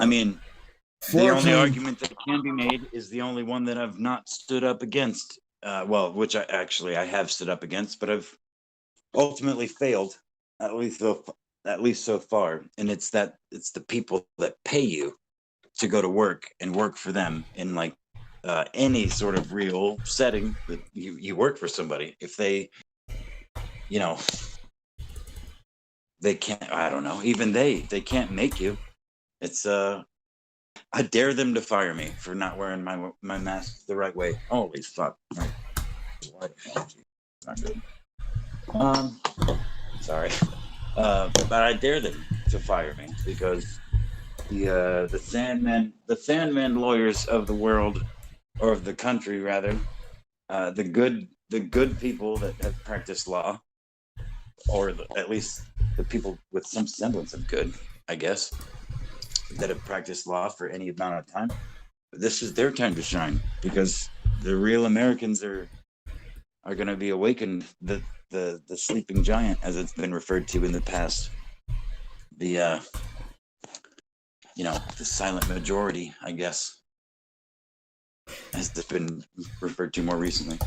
I mean, the only argument that can be made is the only one that I've not stood up against. Well, which I have stood up against, but I've ultimately failed, at least so far. And it's the people that pay you to go to work and work for them in like any sort of real setting that you work for somebody. If they, you know, they can't. I don't know. Even they can't make you. It's I dare them to fire me for not wearing my mask the right way. Holy fuck! Not good. Sorry. But I dare them to fire me because the Sandman lawyers of the world, or of the country rather, the good people that have practiced law, or at least the people with some semblance of good, I guess, that have practiced law for any amount of time. This is their time to shine, because the real Americans are going to be awakened. The sleeping giant, as it's been referred to in the past, the silent majority, I guess, has been referred to more recently.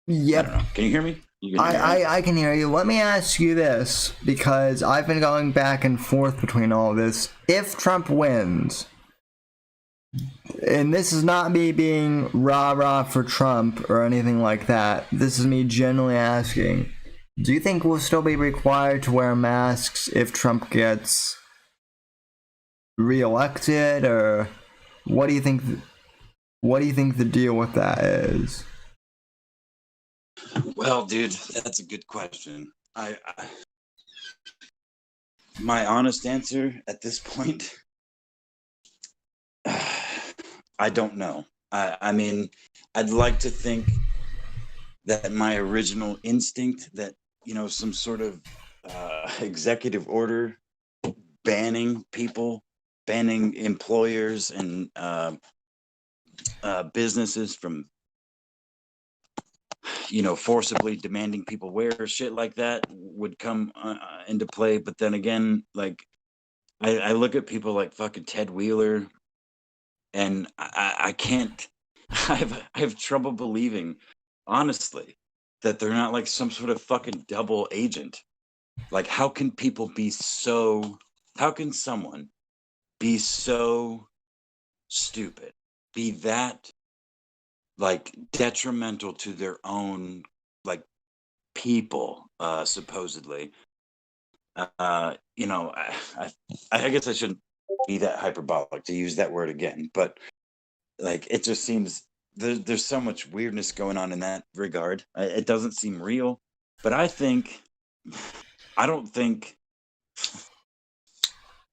Yep. I don't know. Can you hear me? I can hear you. Let me ask you this, because I've been going back and forth between all of this. If Trump wins, and this is not me being rah-rah for Trump or anything like that, this is me genuinely asking, do you think we'll still be required to wear masks if Trump gets reelected, or what do you think the deal with that is? Well, dude, that's a good question. My honest answer at this point, I don't know. I mean, I'd like to think that my original instinct that, some sort of executive order banning employers and businesses from, forcibly demanding people wear shit like that would come into play. But then again, like, I look at people like fucking Ted Wheeler, and I can't, I have trouble believing, honestly, that they're not like some sort of fucking double agent. Like, how can someone be so stupid, be that like detrimental to their own like people, supposedly. I guess I shouldn't be that hyperbolic to use that word again, but like, it just seems there's so much weirdness going on in that regard. It doesn't seem real, but I don't think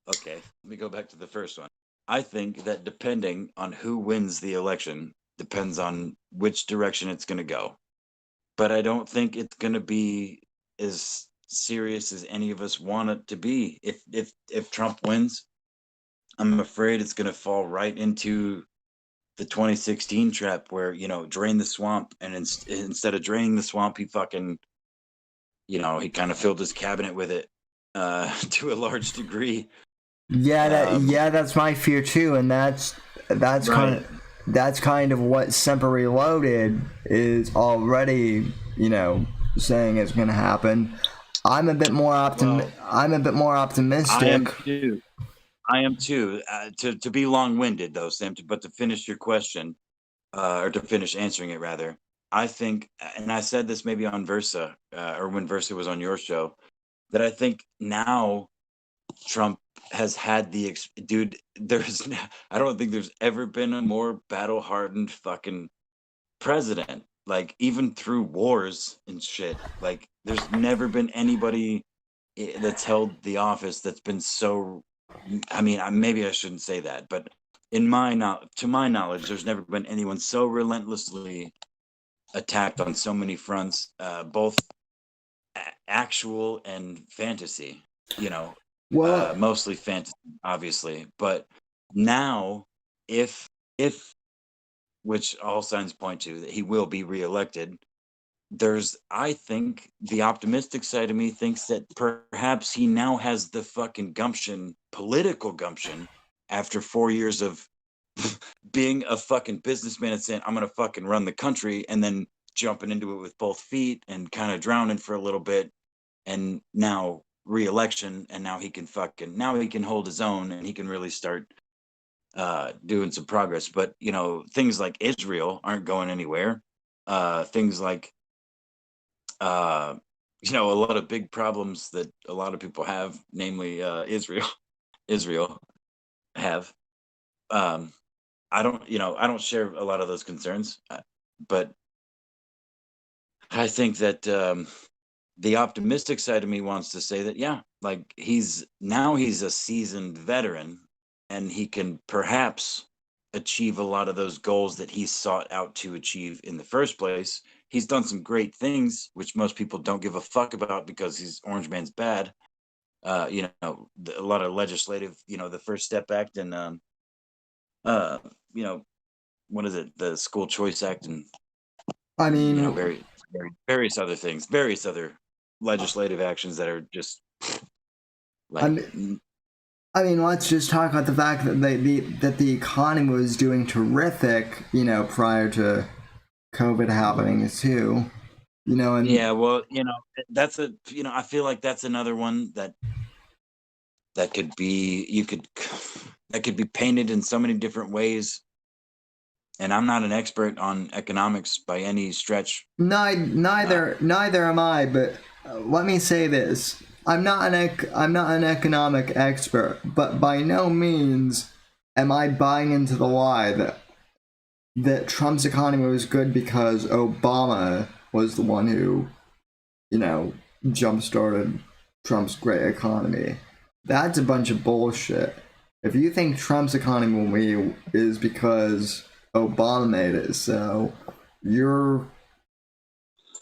okay, let me go back to the first one. I think that depending on who wins the election depends on which direction it's going to go. But I don't think it's going to be as serious as any of us want it to be. If Trump wins, I'm afraid it's going to fall right into the 2016 trap where, drain the swamp. And instead of draining the swamp, he fucking, he kind of filled his cabinet with it to a large degree. Yeah, that's my fear too, and that's right. that's kind of what Semper Reloaded is already, saying is going to happen. I'm a bit more optimistic. I am too. I am too. To be long-winded though, Sam, but to finish your question, or to finish answering it rather, I think, and I said this maybe on Versa, or when Versa was on your show, that I think now Trump has had dude. I don't think there's ever been a more battle-hardened fucking president. Like even through wars and shit, like there's never been anybody that's held the office that's been so. I mean, maybe I shouldn't say that, but to my knowledge, there's never been anyone so relentlessly attacked on so many fronts, both actual and fantasy. Well, Mostly fantasy, obviously, but now, if which all signs point to that he will be reelected, I think the optimistic side of me thinks that perhaps he now has the fucking gumption, political gumption, after 4 years of being a fucking businessman and saying, I'm going to fucking run the country, and then jumping into it with both feet and kind of drowning for a little bit. And now re-election, and now he can hold his own, and he can really start doing some progress. But, things like Israel aren't going anywhere. Things like, a lot of big problems that a lot of people have, namely Israel have. I don't share a lot of those concerns, but I think that the optimistic side of me wants to say that, yeah, like he's a seasoned veteran, and he can perhaps achieve a lot of those goals that he sought out to achieve in the first place. He's done some great things, which most people don't give a fuck about because he's Orange Man's bad. A lot of legislative, the First Step Act, and what is it, the School Choice Act, and I mean, various other things, various other legislative actions that are just like. I mean, let's just talk about the fact that the economy was doing terrific, prior to COVID happening too. And Yeah, well, that's I feel like that's another one that could be that could be painted in so many different ways. And I'm not an expert on economics by any stretch. Neither am I. But let me say this: I'm not an economic expert, but by no means am I buying into the lie that Trump's economy was good because Obama was the one who, jump-started Trump's great economy. That's a bunch of bullshit. If you think Trump's economy is because Obama made it so, you're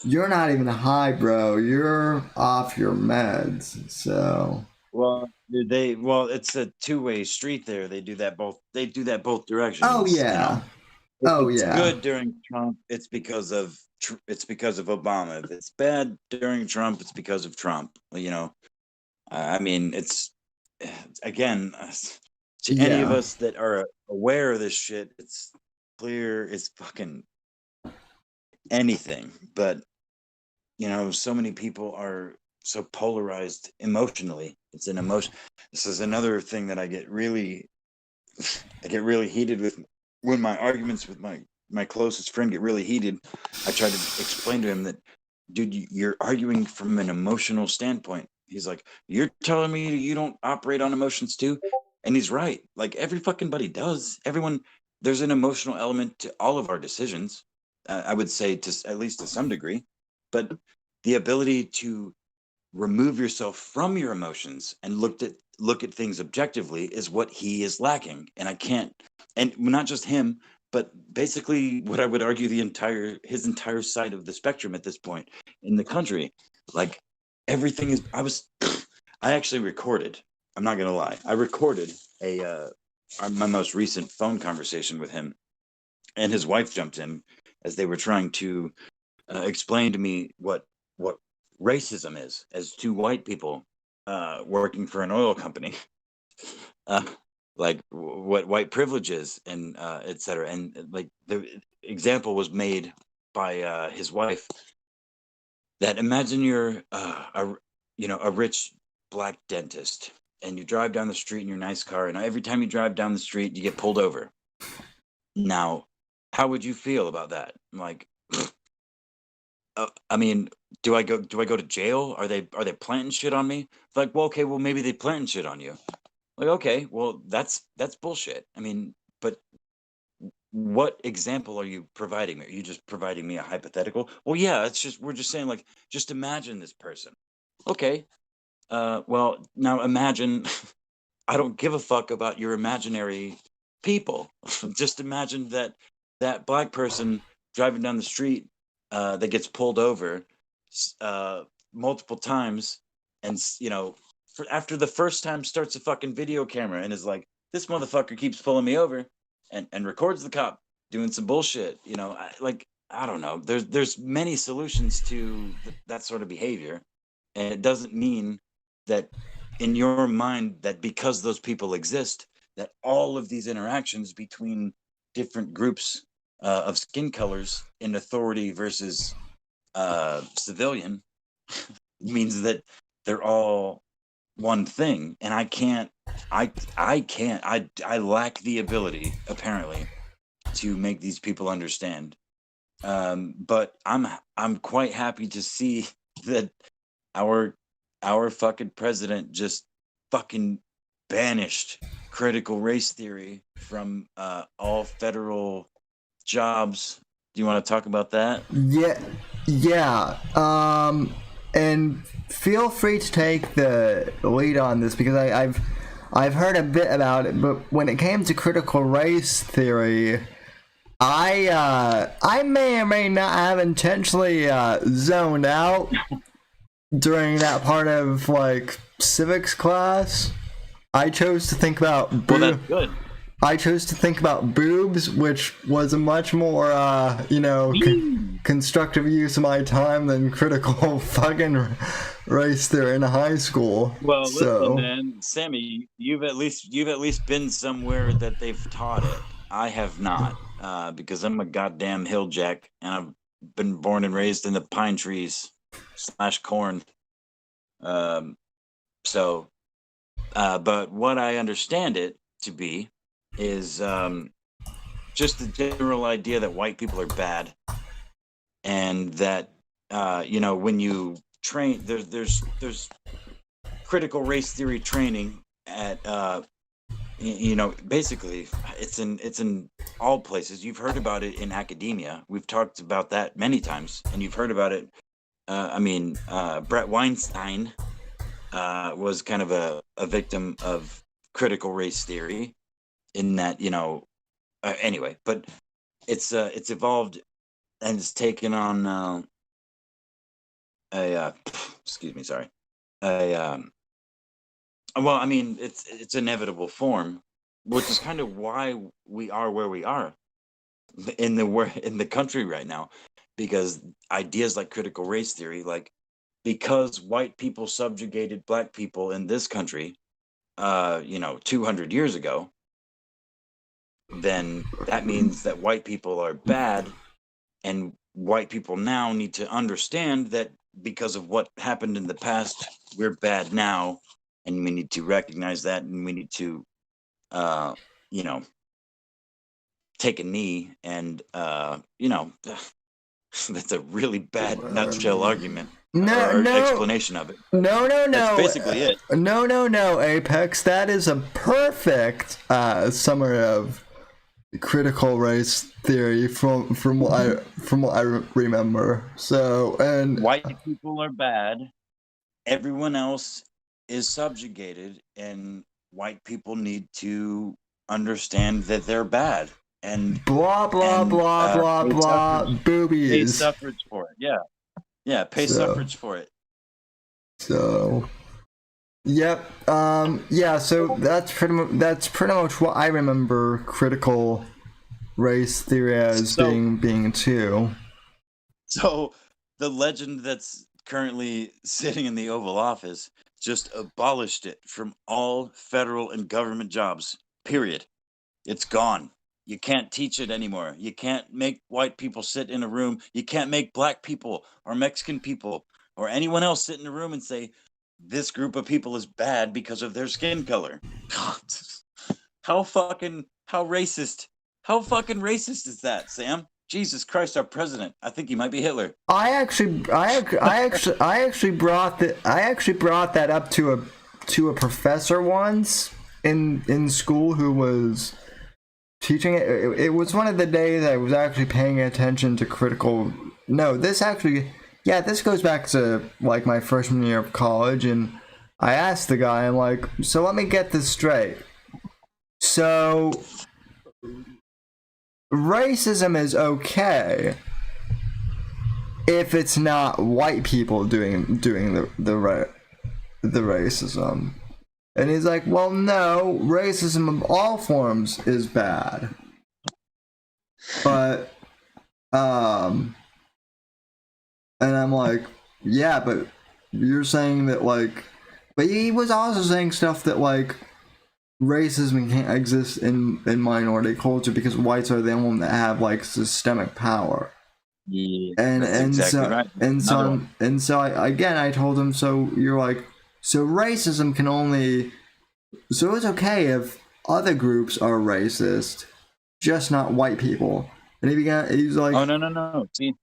not even high, bro. You're off your meds. So well, it's a two-way street there. They do that both directions. Oh yeah. If it's good during Trump, it's because of Obama. If it's bad during Trump, it's because of Trump. I mean, it's again, to any of us that are aware of this shit, it's clear it's fucking anything. But so many people are so polarized emotionally. It's an emotion. This is another thing that I get really heated with. When my arguments with my closest friend get really heated, I try to explain to him that, dude, you're arguing from an emotional standpoint. He's like, you're telling me you don't operate on emotions too? And he's right. Like every fucking buddy does. Everyone, there's an emotional element to all of our decisions. I would say at least to some degree, but the ability to remove yourself from your emotions and look at things objectively is what he is lacking. And I can't, and not just him, but basically what I would argue his entire side of the spectrum at this point in the country. Like everything is, I actually recorded, I'm not going to lie. I recorded my most recent phone conversation with him, and his wife jumped in as they were trying to explain to me what racism is, as two white people working for an oil company. like what white privilege is, and etc. And like the example was made by his wife, that imagine you're a rich black dentist, and you drive down the street in your nice car, and every time you drive down the street you get pulled over. Now, how would you feel about that? I'm like, I mean, do I go to jail? Are they planting shit on me? It's like, well, okay, well, maybe they planting shit on you. Like, okay, well, that's bullshit. I mean, but what example are you providing me? Are you just providing me a hypothetical? Well, yeah, we're just saying, like, just imagine this person. Okay. Well, now imagine I don't give a fuck about your imaginary people. Just imagine that black person driving down the street that gets pulled over multiple times, and after the first time starts a fucking video camera and is like, this motherfucker keeps pulling me over, and records the cop doing some bullshit. I don't know. There's many solutions to that sort of behavior, and it doesn't mean that in your mind that because those people exist, that all of these interactions between different groups of skin colors in authority versus civilian means that they're all one thing. And I lack the ability, apparently, to make these people understand. But I'm quite happy to see that our fucking president just fucking banished critical race theory from all federal jobs. Do you want to talk about that? Yeah. And feel free to take the lead on this, because I've heard a bit about it, but when it came to critical race theory, I may or may not have intentionally zoned out during that part of like civics class. I chose to think about Well, that's good. I chose to think about boobs, which was a much more constructive use of my time than critical fucking race theory in high school. Well, so, listen, man, Sammy, you've at least been somewhere that they've taught it. I have not, because I'm a goddamn hilljack, and I've been born and raised in the pine trees / corn. But what I understand it to be is just the general idea that white people are bad, and that when you train, there's critical race theory training at basically it's in all places. You've heard about it in academia. We've talked about that many times, and you've heard about it. Brett Weinstein was kind of a victim of critical race theory, in that anyway, but it's evolved and it's taken on excuse me, sorry, well, I mean, it's inevitable form, which is kind of why we are where we are in the country right now, because ideas like critical race theory, like, because white people subjugated black people in this country 200 years ago, then that means that white people are bad, and white people now need to understand that because of what happened in the past, we're bad now, and we need to recognize that, and we need to take a knee, and that's a really bad nutshell argument. No, explanation of it. No. That's basically it. No, Apex. That is a perfect summary of critical race theory from what I remember. So, and white people are bad. Everyone else is subjugated, and white people need to understand that they're bad. And blah blah boobies. Pay suffrage for it. Yeah, pay suffrage for it. So, yep. So that's pretty much what I remember critical race theory as being too. So the legend that's currently sitting in the Oval Office just abolished it from all federal and government jobs. Period. It's gone. You can't teach it anymore. You can't make white people sit in a room. You can't make black people or Mexican people or anyone else sit in a room and say, this group of people is bad because of their skin color. God, how fucking racist is that, Sam? Jesus Christ, our president. I think he might be Hitler. I actually brought that up to a professor once in school who was teaching it. It was one of the days I was actually paying attention to critical. No, this goes back to like my freshman year of college, and I asked the guy, I'm like, so let me get this straight. So racism is okay if it's not white people doing the racism. And he's like, well, no, racism of all forms is bad. But and I'm like, yeah, but you're saying that, like, but he was also saying stuff that, like, racism can't exist in minority culture because whites are the only one that have, like, systemic power. Yeah, and exactly so right. I told him, so you're like, so racism can only, so it's okay if other groups are racist, just not white people. And he's like, oh no. See,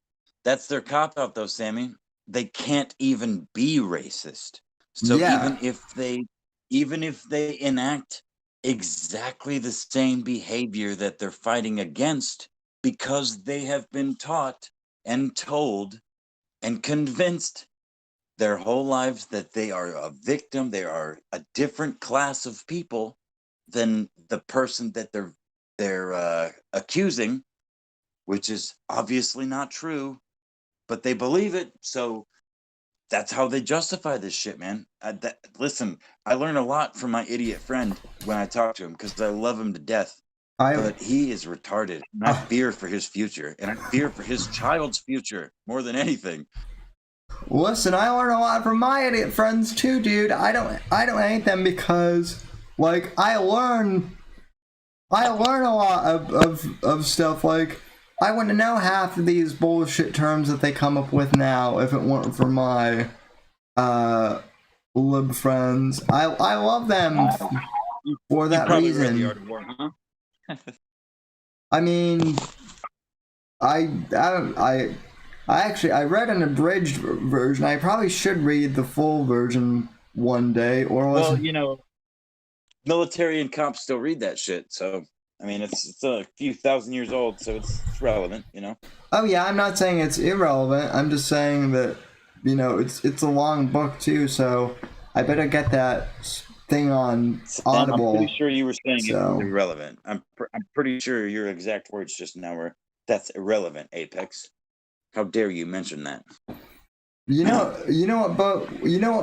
that's their cop out though, Sammy. They can't even be racist. So yeah. even if they enact exactly the same behavior that they're fighting against, because they have been taught and told and convinced their whole lives that they are a victim, they are a different class of people than the person that they're accusing, which is obviously not true, but they believe it. So that's how they justify this shit, man. Listen, I learn a lot from my idiot friend when I talk to him because I love him to death. But he is retarded. And I fear for his future, and I fear for his child's future more than anything. Listen, I learn a lot from my idiot friends too, dude. I don't hate them because, like, I learn a lot of stuff. Like, I wouldn't know half of these bullshit terms that they come up with now if it weren't for my lib friends. I love them for that reason. Read The Art of War, huh? I mean, I read an abridged version. I probably should read the full version one day. Well, you know, military and cops still read that shit. So, I mean, it's a few thousand years old, so it's relevant, you know. Oh yeah, I'm not saying it's irrelevant. I'm just saying that, you know, it's a long book too. So I better get that thing on Audible. I'm pretty sure you were saying it was irrelevant. I'm pretty sure your exact words just now were, "That's irrelevant, Apex." How dare you mention that? You know what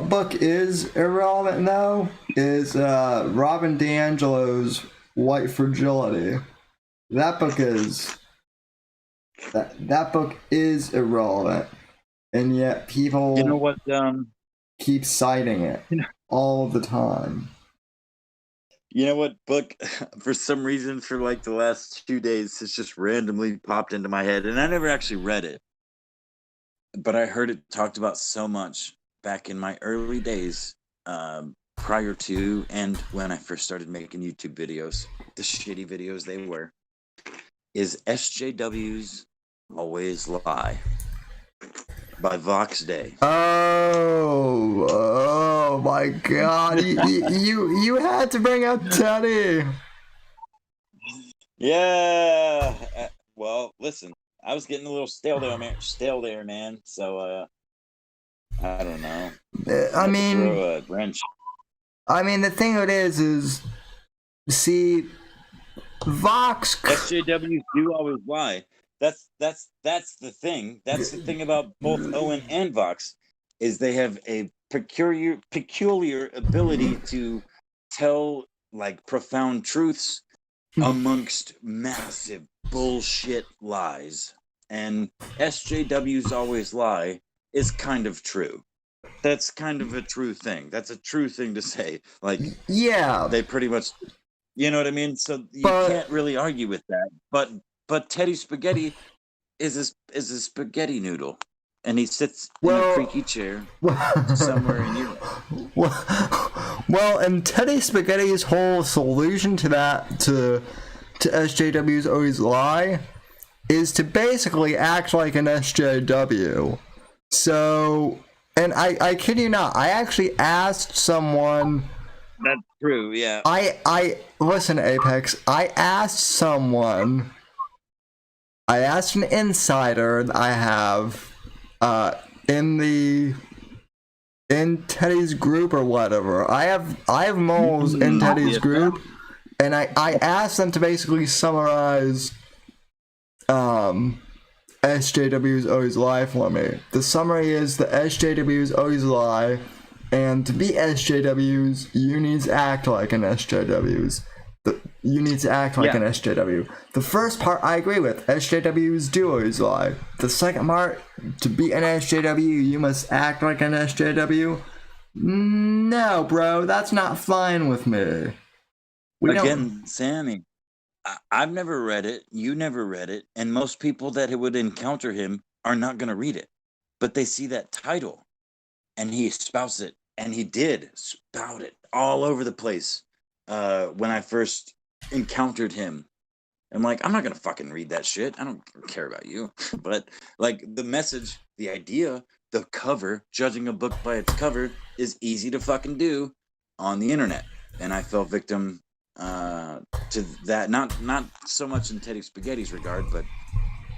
book is irrelevant though? Is Robin DiAngelo's White Fragility. That book is irrelevant, and yet people, you know what, keep citing it all the time. You know what book, for some reason, for like the last 2 days, has just randomly popped into my head, and I never actually read it, but I heard it talked about so much back in my early days, prior to and when I first started making YouTube videos, the shitty videos they were, is SJWs Always Lie by Vox Day. Oh my God! you had to bring up Teddy. Yeah. Well, listen, I was getting a little stale there, man. So I don't know. I mean, throw a wrench. I mean, the thing of it is, see, Vox. SJWs do always lie. That's the thing. That's the thing about both Owen and Vox, is they have a peculiar ability to tell like profound truths amongst massive bullshit lies. And SJWs Always Lie is kind of true. That's kind of a true thing. That's a true thing to say. Like, yeah, they pretty much You know what I mean? So you But- can't really argue with that. But Teddy Spaghetti is a spaghetti noodle, and he sits in a Well- creaky chair somewhere in Europe. Well, and Teddy Spaghetti's whole solution to that, to SJW's Always Lie, is to basically act like an SJW. So, and I kid you not, I actually asked someone. That's true, yeah. I listen, Apex. I asked an insider that I have, in Teddy's group or whatever. I have moles in Teddy's group, and I asked them to basically summarize SJW's Always Lie for me. The summary is the SJW's Always Lie, and to be SJWs, you need to act like an SJWs. You need to act like an SJW. The first part I agree with. SJWs do always lie. The second part, to be an SJW, you must act like an SJW. No, bro, that's not fine with me. Again, Sammy, I've never read it. You never read it. And most people that would encounter him are not going to read it. But they see that title, and he spouts it. And he did spout it all over the place. When I first encountered him, I'm like, I'm not gonna fucking read that shit. I don't care about you. But like the message, the idea, the cover, judging a book by its cover is easy to fucking do on the internet. And I fell victim to that, not so much in Teddy Spaghetti's regard, but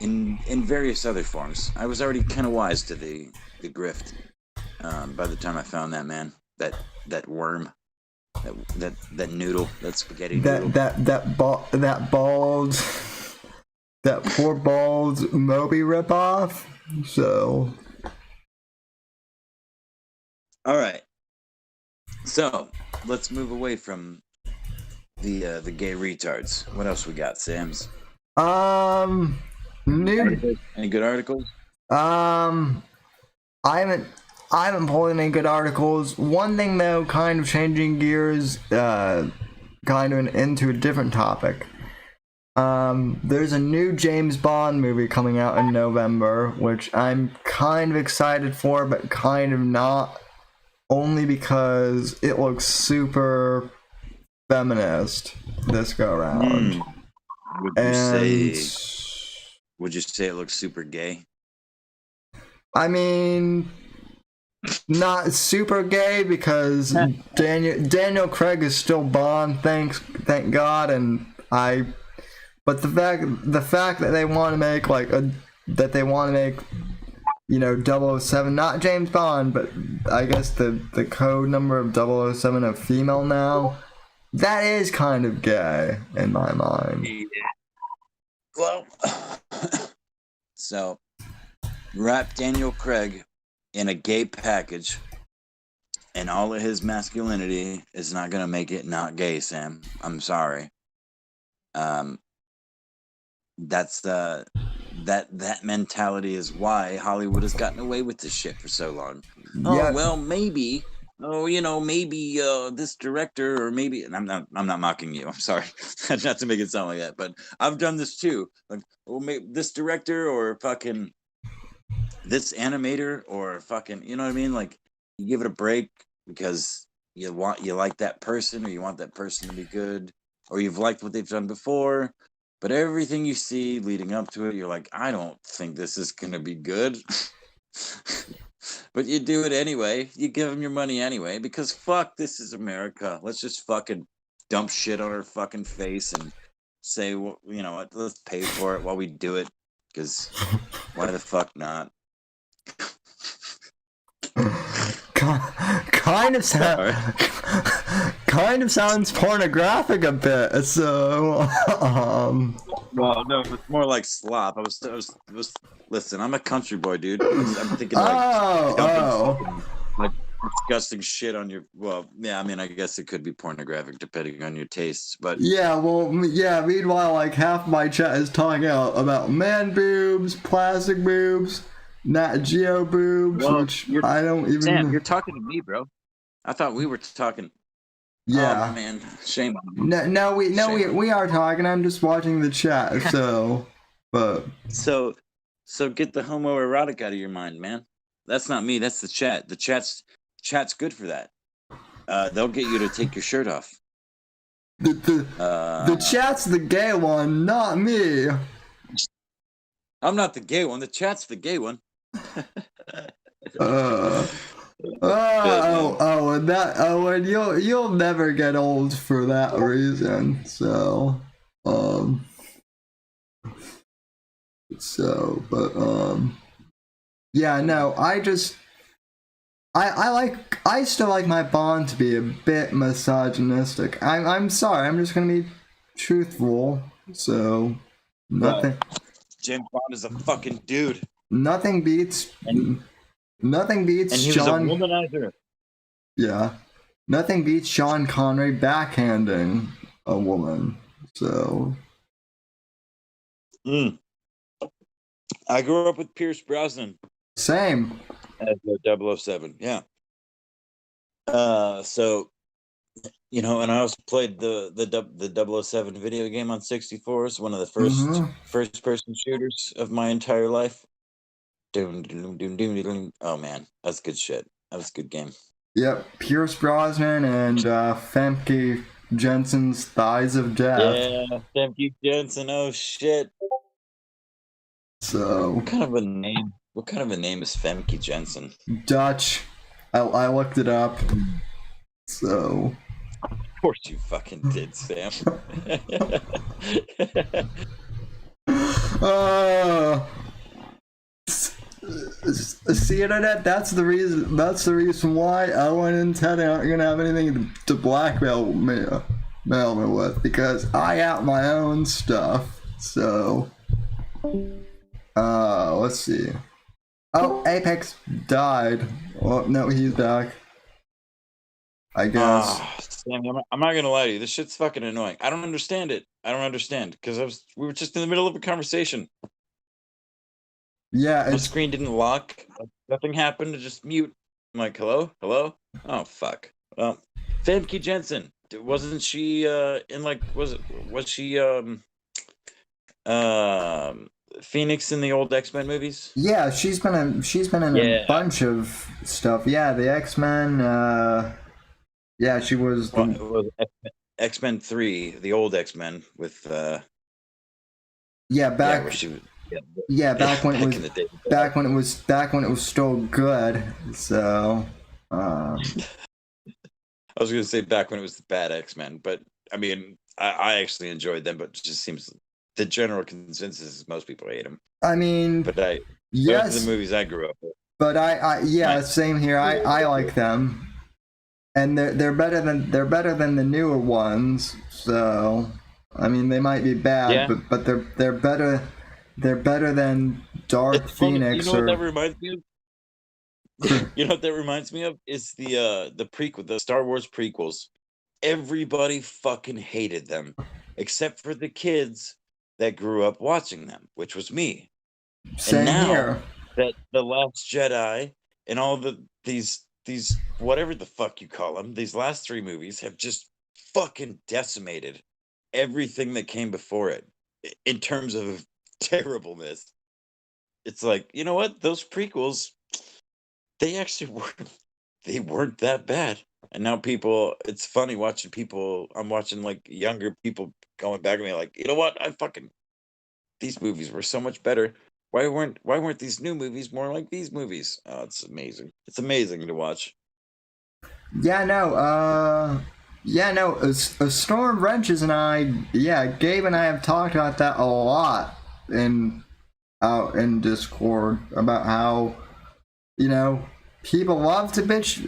in various other forms. I was already kind of wise to the grift by the time I found that man, that worm. That noodle, that spaghetti noodle. That poor bald Moby ripoff. So, all right. So let's move away from the gay retards. What else we got, Sam's? New. Any good articles? I haven't pulled any good articles. One thing though, kind of changing gears, kind of into a different topic. There's a new James Bond movie coming out in November, which I'm kind of excited for, but kind of not. Only because it looks super feminist this go around. Would you say it looks super gay? I mean, not super gay, because Daniel Craig is still Bond, thank God, but the fact that they want to make you know, 007, not James Bond, but I guess the code number of 007 of female now, that is kind of gay in my mind. Yeah. Well, so wrap Daniel Craig in a gay package, and all of his masculinity is not going to make it not gay, Sam. I'm sorry. That's that mentality is why Hollywood has gotten away with this shit for so long. Yeah. Oh well, maybe. Oh, you know, maybe this director, or maybe. And I'm not mocking you. I'm sorry, not to make it sound like that, but I've done this too. Like, well, maybe this director, or fucking this animator, or fucking, you know what I mean? Like, you give it a break because you like that person, or you want that person to be good, or you've liked what they've done before. But everything you see leading up to it, you're like, I don't think this is going to be good. But you do it anyway. You give them your money anyway, because fuck, this is America. Let's just fucking dump shit on our fucking face and say, well, you know what, let's pay for it while we do it. Because why the fuck not? Kind of sounds pornographic a bit. So, well, no, it's more like slop. I was listen, I'm a country boy, dude. I'm thinking like, fucking, like disgusting shit on your. Well, yeah, I mean, I guess it could be pornographic depending on your tastes, but yeah, well, yeah. Meanwhile, like half my chat is talking out about man boobs, plastic boobs, Nat Geo boobs, which I don't even. Sam, you're talking to me, bro. I thought we were talking. Yeah. Oh man, shame on me. We are talking. I'm just watching the chat. So, but So get the homoerotic out of your mind, man. That's not me. That's the chat. The chat's good for that. They'll get you to take your shirt off. the chat's the gay one, not me. I'm not the gay one. The chat's the gay one. And you'll never get old for that reason. So, yeah, no, I still like my Bond to be a bit misogynistic. I'm sorry, I'm just gonna be truthful. So, nothing. James Bond is a fucking dude. Nothing beats And he Sean. was a womanizer. Yeah, nothing beats Sean Connery backhanding a woman. So. I grew up with Pierce Brosnan. Same. As the 007, yeah. So, you know, and I also played the 007 video game on 64. It's one of the first person shooters of my entire life. Oh man, that's good shit. That was a good game. Yep, Pierce Brosnan and Famke Jensen's Thighs of Death. Yeah, Famke Jensen. Oh shit. So. What kind of a name? What kind of a name is Famke Jensen? Dutch. I looked it up. So. Of course you fucking did, Sam. See, internet. That's the reason. That's the reason why Owen and Ted aren't gonna have anything to blackmail me with, because I out my own stuff. So. Let's see. Oh, Apex died. Oh no, he's back. I guess. Sam, I'm not gonna lie to you. This shit's fucking annoying. I don't understand it. I don't understand because we were just in the middle of a conversation. Yeah, the screen didn't lock. Nothing happened. It just mute. I'm like, hello. Oh fuck. Well, Famke Jensen, wasn't she in like was she Phoenix in the old X-Men movies? Yeah, she's been in a bunch of stuff. Yeah, the X-Men. Yeah, she was. It was X-Men 3, the old X-Men with. Yeah, back. Yeah, where she. Back when it was still good. So. I was gonna say back when it was the bad X-Men, but I mean, I actually enjoyed them, but it just seems the general consensus is most people hate them. I mean, but those are the movies I grew up with. But same here. I like them, and they're better than the newer ones. So, I mean, they might be bad, but they're better. They're better than Dark Phoenix. You know what that reminds me of? You know what that reminds me of is the prequel, the Star Wars prequels. Everybody fucking hated them, except for the kids that grew up watching them, which was me. Same and now here. That the Last Jedi and all these whatever the fuck you call them, these last 3 movies have just fucking decimated everything that came before it in terms of terribleness. It's like, you know what? Those prequels, they actually weren't that bad. And now it's funny watching people. I'm watching like younger people going back at me like, you know what? These movies were so much better. Why weren't these new movies more like these movies? Oh, it's amazing. It's amazing to watch. Yeah, no. Storm Wrenches and Gabe and I have talked about that a lot in Discord about how, you know, people love to bitch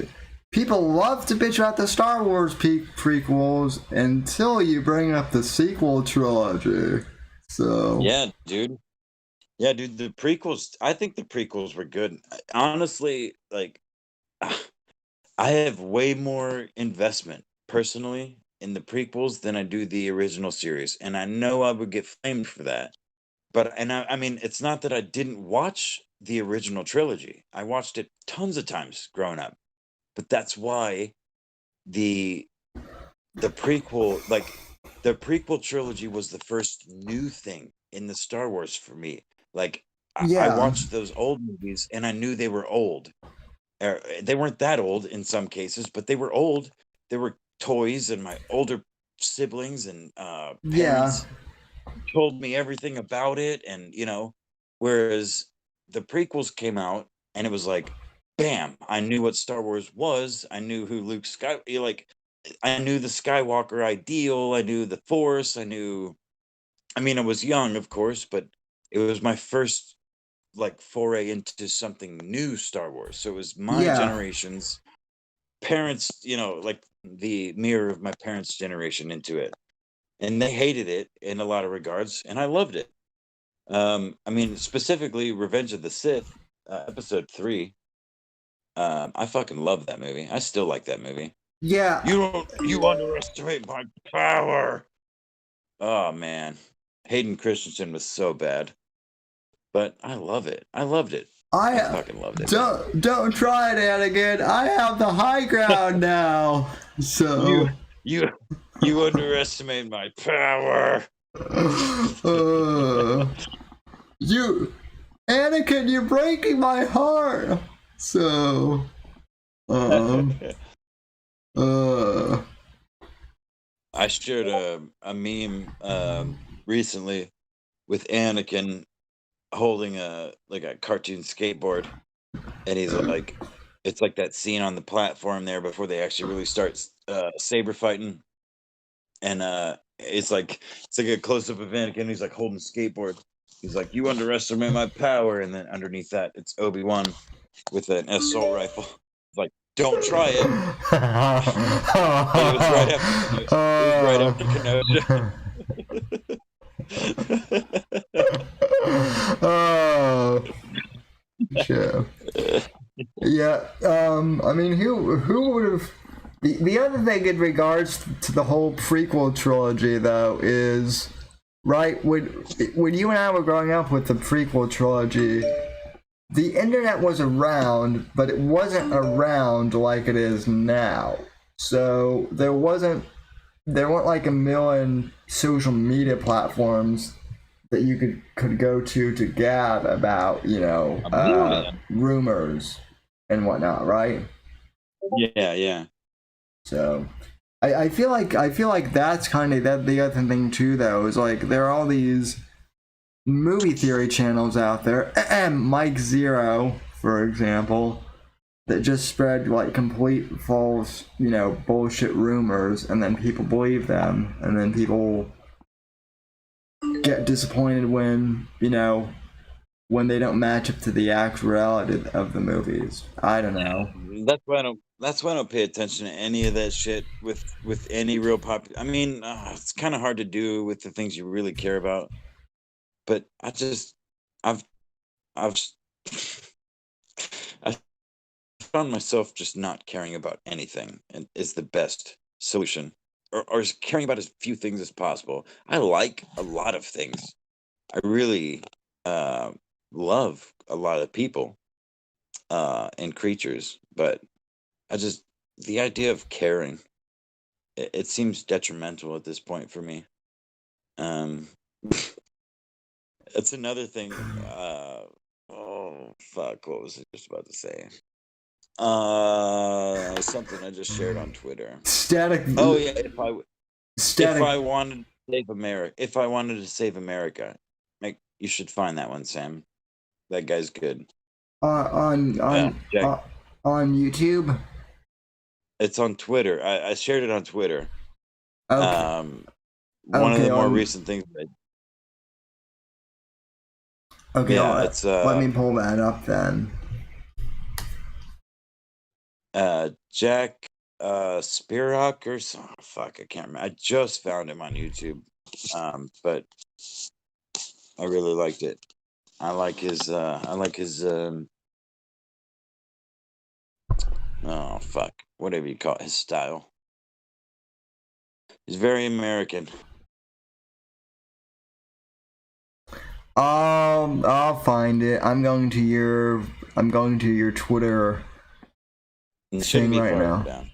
about the Star Wars prequels until you bring up the sequel trilogy. So yeah, dude, the prequels. I think the prequels were good. Honestly, like, I have way more investment personally in the prequels than I do the original series, and I know I would get flamed for that. But I mean, it's not that I didn't watch the original trilogy. I watched it tons of times growing up. But that's why the the prequel trilogy was the first new thing in the Star Wars for me. Like I Yeah. watched those old movies and I knew they were old. They weren't that old in some cases, but they were old. They were toys, and my older siblings and Yeah. parents told me everything about it. And whereas the prequels came out, and it was like, bam! I knew what Star Wars was. I knew who Luke Sky like. I knew the Skywalker ideal. I knew the Force. I knew. I mean, I was young, of course, but it was my first like foray into something new Star Wars. So it was my Yeah. generation's parents, like the mirror of my parents' generation into it. And they hated it in a lot of regards, and I loved it. I mean, specifically Revenge of the Sith, episode 3. I fucking love that movie. I still like that movie. Yeah. You underestimate my power. Oh man. Hayden Christensen was so bad. But I love it. I loved it. I fucking loved it. Don't try it, Anakin. I have the high ground now. So you underestimate my power. Anakin, you're breaking my heart. So I shared a meme recently with Anakin holding a cartoon skateboard, and he's like, it's like that scene on the platform there before they actually really start saber fighting, and it's like a close up of Anakin. He's like holding a skateboard. He's like, you underestimate my power, and then underneath that, it's Obi-Wan with an assault rifle. Like, don't try it. It was right after Kenosha. Oh, shit. Yeah. I mean, who would have? The other thing in regards to the whole prequel trilogy, though, is right when you and I were growing up with the prequel trilogy, the internet was around, but it wasn't around like it is now. So there weren't like a million social media platforms that you could go to gab about, rumors and whatnot, right? Yeah. So I feel like that's kind of the other thing too, though, is like there are all these movie theory channels out there, Mike Zero, for example, that just spread like complete false, bullshit rumors, and then people believe them, and then people get disappointed when they don't match up to the actual reality of the movies. I don't know. That's why I don't pay attention to any of that shit with any real I mean, it's kind of hard to do with the things you really care about. But I've I found myself just not caring about anything, and is the best solution, or caring about as few things as possible. I like a lot of things. I really love a lot of people and creatures, but the idea of caring, it seems detrimental at this point for me. It's another thing. Oh fuck! What was I just about to say? Something I just shared on Twitter. Static. Oh yeah, if I wanted to save America, you should find that one, Sam. That guy's good. On YouTube. It's on Twitter. I shared it on Twitter. Okay. One of the more recent things. Okay, yeah, it's let me pull that up then. Jack Spirok or something. Fuck, I can't remember. I just found him on YouTube. But I really liked it. I like his oh fuck, whatever you call it, his style. He's very American. I'll find it. I'm going to your Twitter thing right now.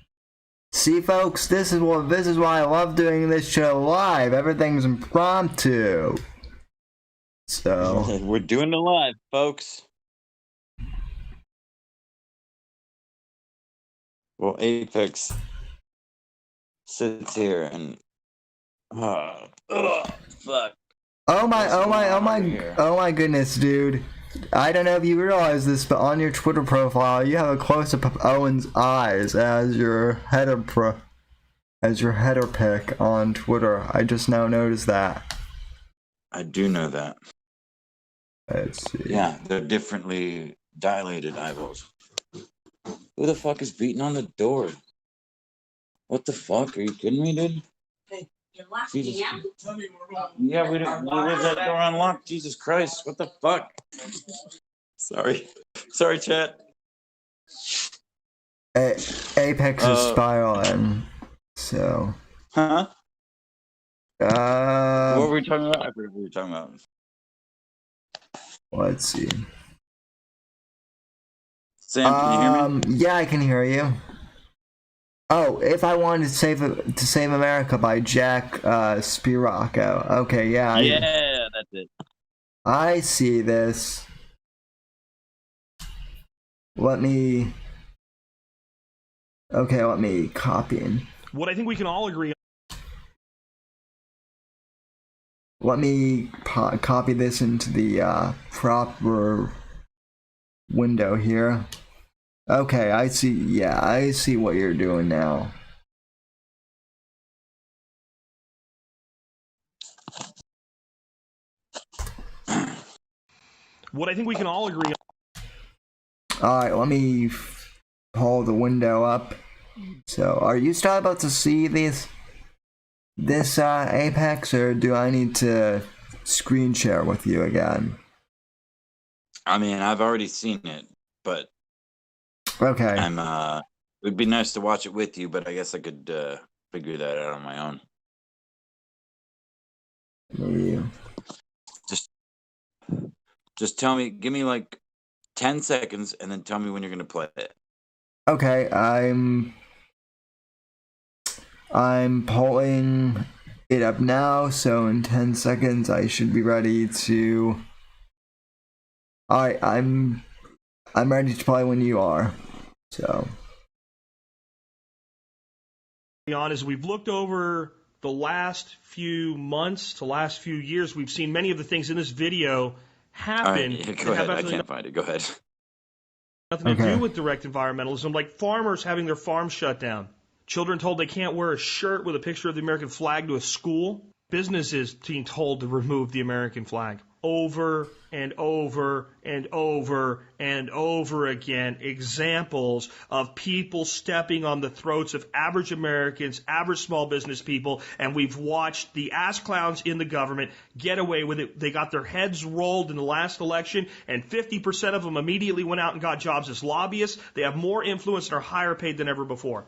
See, folks, this is why I love doing this show live. Everything's impromptu. So We're doing it live, folks. Well, Apex sits here and fuck. oh What's going on over here? my goodness, dude. I don't know if you realize this, but on your Twitter profile, you have a close-up of Owen's eyes as your header pic on Twitter. I just now noticed that. I do know that. Let's see. Yeah, they're differently dilated eyeballs. Who the fuck is beating on the door? What the fuck? Are you kidding me, dude? Hey, you're locked Jesus. me out? Yeah, we leave that door unlocked. Jesus Christ, what the fuck? Sorry, chat. Apex is spiraling. So. Huh? What What were we talking about? I forgot what we were talking about. Let's see. Sam, can you hear me? Yeah, I can hear you. Oh, if I wanted to save America by Jack Spiracco. Okay, yeah. Yeah, that's it. I see this. Let me copy. What I think we can all agree on. Let me copy this into the proper window here. Okay, I see. Yeah, I see what you're doing now. What I think we can all agree on. Alright, let me pull the window up. So, are you still about to see this Apex, or do I need to screen share with you again? I mean, I've already seen it, but Okay. it would be nice to watch it with you, but I guess I could figure that out on my own. Maybe. Just tell me, give me like 10 seconds, and then tell me when you're gonna play it. Okay, I'm pulling it up now, so in 10 seconds I should be ready to. Alright, I'm ready to play when you are. So. As we've looked over the last few months to last few years, we've seen many of the things in this video happen. All right, go ahead. I can't find it. Go ahead. Nothing to do with direct environmentalism, like farmers having their farms shut down, children told they can't wear a shirt with a picture of the American flag to a school, businesses being told to remove the American flag. Over and over and over and over again, examples of people stepping on the throats of average Americans, average small business people, and we've watched the ass clowns in the government get away with it. They got their heads rolled in the last election, and 50% of them immediately went out and got jobs as lobbyists. They have more influence and are higher paid than ever before.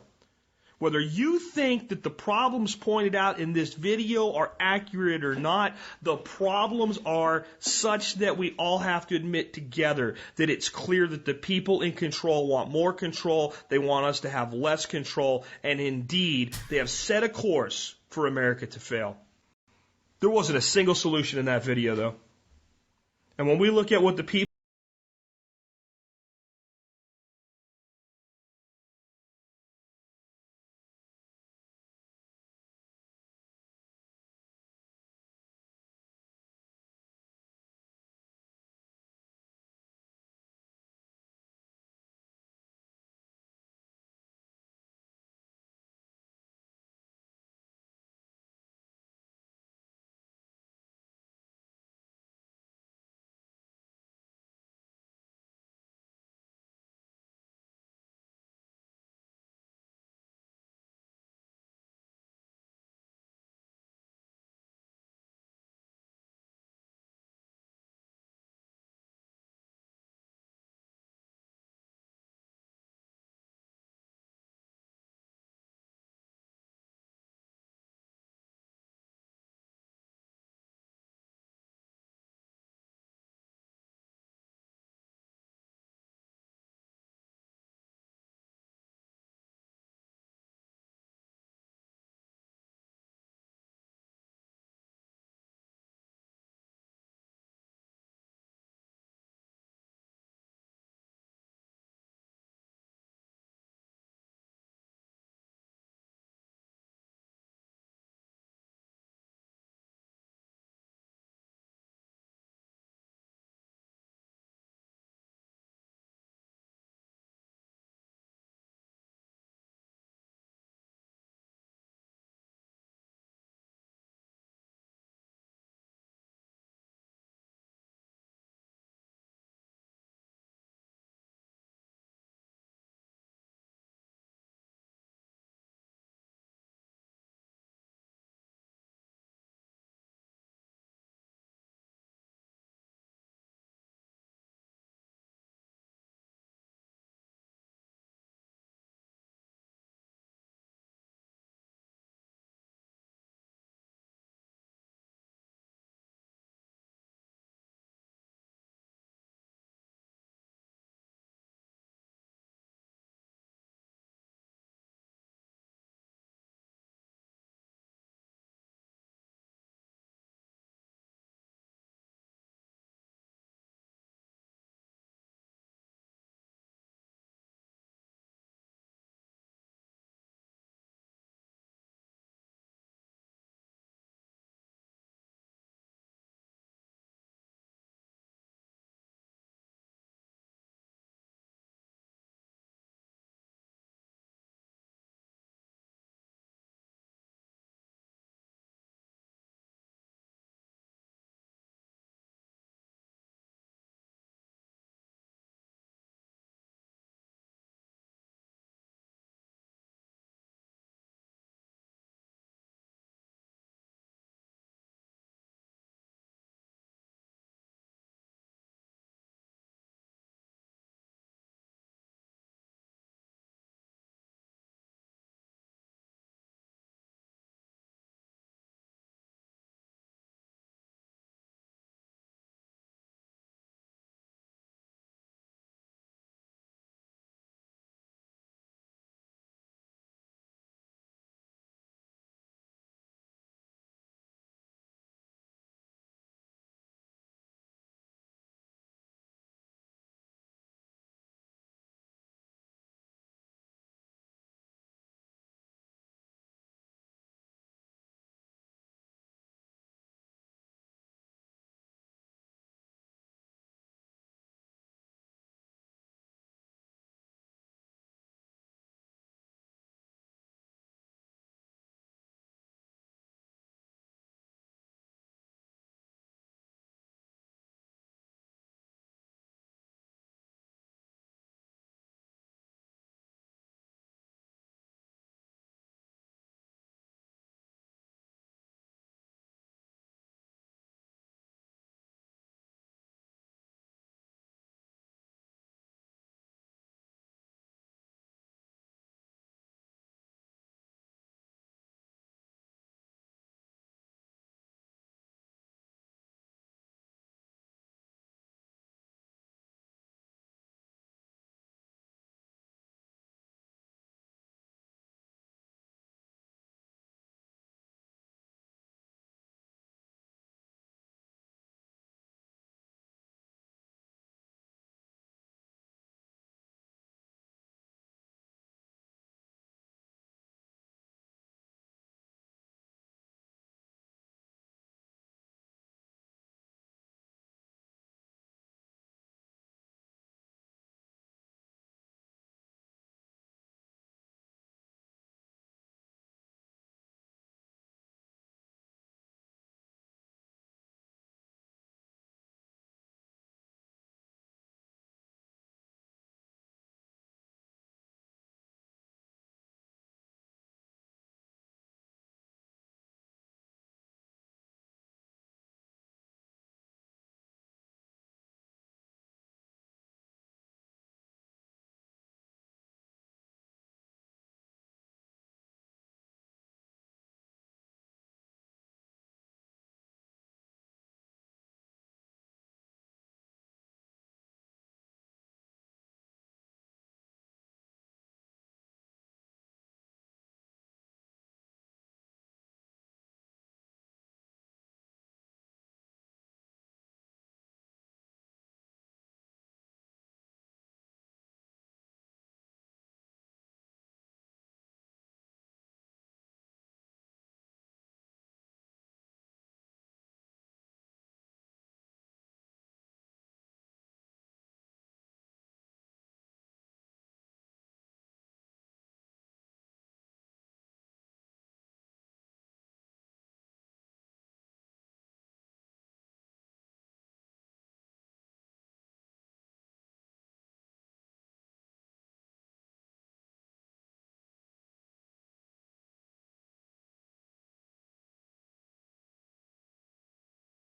Whether you think that the problems pointed out in this video are accurate or not, the problems are such that we all have to admit together that it's clear that the people in control want more control, they want us to have less control, and indeed, they have set a course for America to fail. There wasn't a single solution in that video, though. And when we look at what the people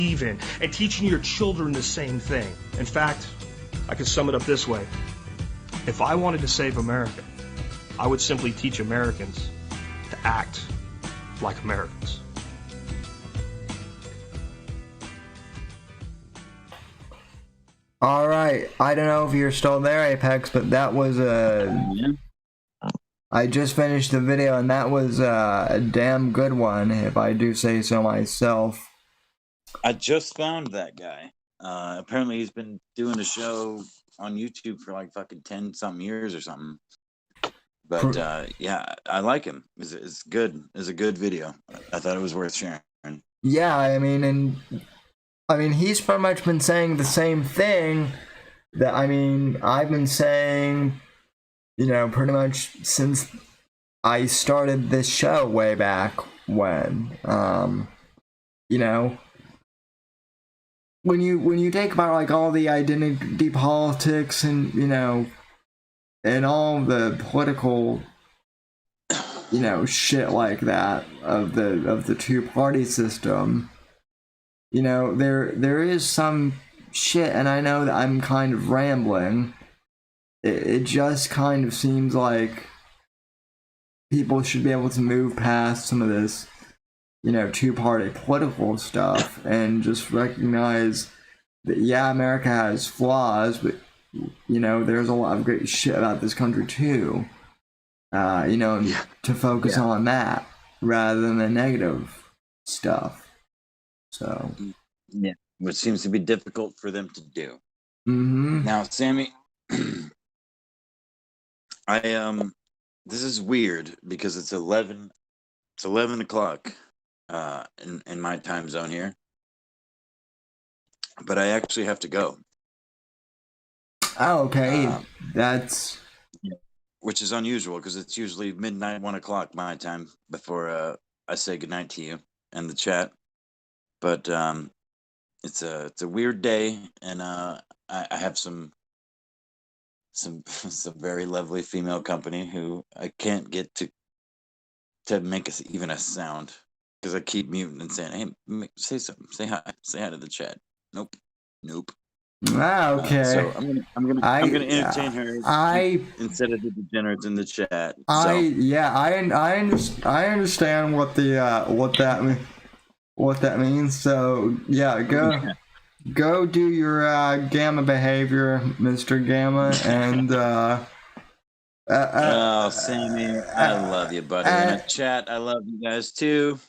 in, and teaching your children the same thing. In fact, I could sum it up this way. If I wanted to save America, I would simply teach Americans to act like Americans. All right. I don't know if you're still there, Apex, but that was I just finished the video, and that was a damn good one, if I do say so myself. I just found that guy. Apparently he's been doing a show on YouTube for like fucking 10-something years or something. But yeah, I like him. It's good. It's a good video. I thought it was worth sharing. Yeah, I mean, he's pretty much been saying the same thing that, I've been saying, pretty much since I started this show way back when. When you think about like all the identity politics and and all the political shit like that of the two-party system, there is some shit, and I know that I'm kind of rambling. It just kind of seems like people should be able to move past some of this two-party political stuff and just recognize that, yeah, America has flaws, but, there's a lot of great shit about this country too. To focus on that rather than the negative stuff. So. Yeah, which seems to be difficult for them to do. Mm-hmm. Now, Sammy, this is weird because it's 11 o'clock. In my time zone here, but I actually have to go. Oh, okay. That's which is unusual because it's usually midnight, 1 o'clock my time before I say goodnight to you and the chat. But it's a weird day, and I have some very lovely female company who I can't get to make us even a sound. Because I keep muting and saying, "Hey, say something, say hi to the chat." Nope. Ah, okay. So I'm gonna entertain her instead of the degenerates in the chat. I understand what that means. So yeah, go do your gamma behavior, Mr. Gamma, and Sammy, I love you, buddy. In the chat, I love you guys too.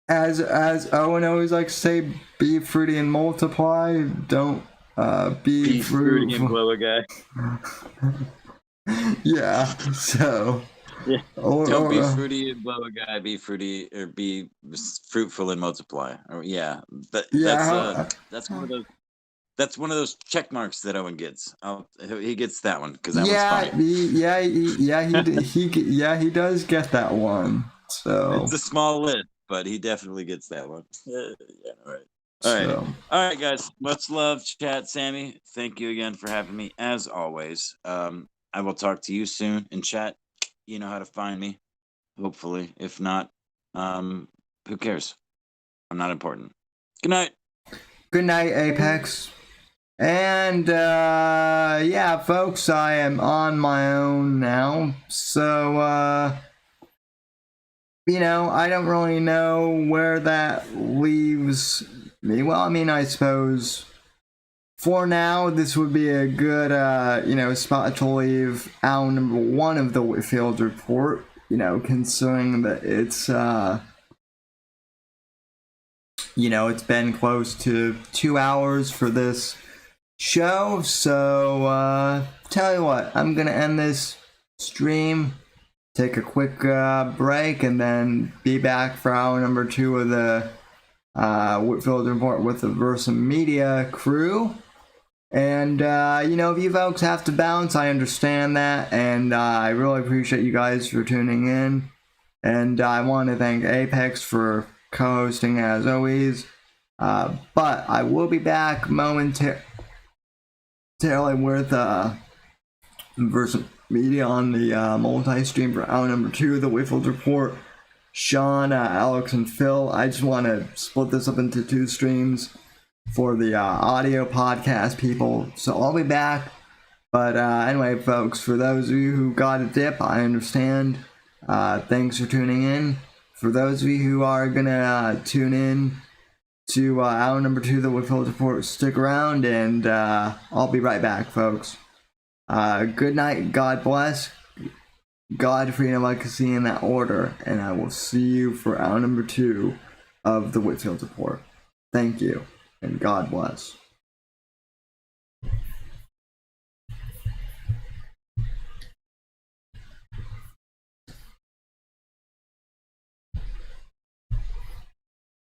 As Owen always likes to say, be fruity and multiply. Don't be fruity and blow a guy. Yeah. So. Yeah. Don't be fruity and blow a guy. Be fruity or be fruitful and multiply. Or that's one of those. That's one of those check marks that Owen gets. He gets that one because that one's funny. He does get that one. So it's a small list. But he definitely gets that one. Yeah, right. All right, guys. Much love, chat. Sammy, thank you again for having me, as always. I will talk to you soon in chat. You know how to find me, hopefully. If not, who cares? I'm not important. Good night. Good night, Apex. And, yeah, folks, I am on my own now. So, I don't really know where that leaves me. Well, I suppose for now, this would be a good, spot to leave hour number 1 of the Whitfield report, considering that it's, it's been close to 2 hours for this show. So, tell you what, I'm gonna end this stream, take a quick break, and then be back for hour number 2 of the Whitfield report with the Versa Media crew. And if you folks have to bounce, I understand that, and I really appreciate you guys for tuning in. And I want to thank Apex for co-hosting as always. But I will be back momentarily with Versa Media on the multi-stream for hour number 2 of the Whitfield report Sean, Alex, and Phil. I just want to split this up into 2 streams for the audio podcast people. So I'll be back. But anyway, folks, for those of you who got a dip, I understand. Thanks for tuning in. For those of you who are going to tune in to hour number 2 of the Whitfield Report, stick around, and I'll be right back, folks. Good night, God bless, God, freedom, legacy, in that order, and I will see you for hour number 2 of the Whitfield Report. Thank you, and God bless.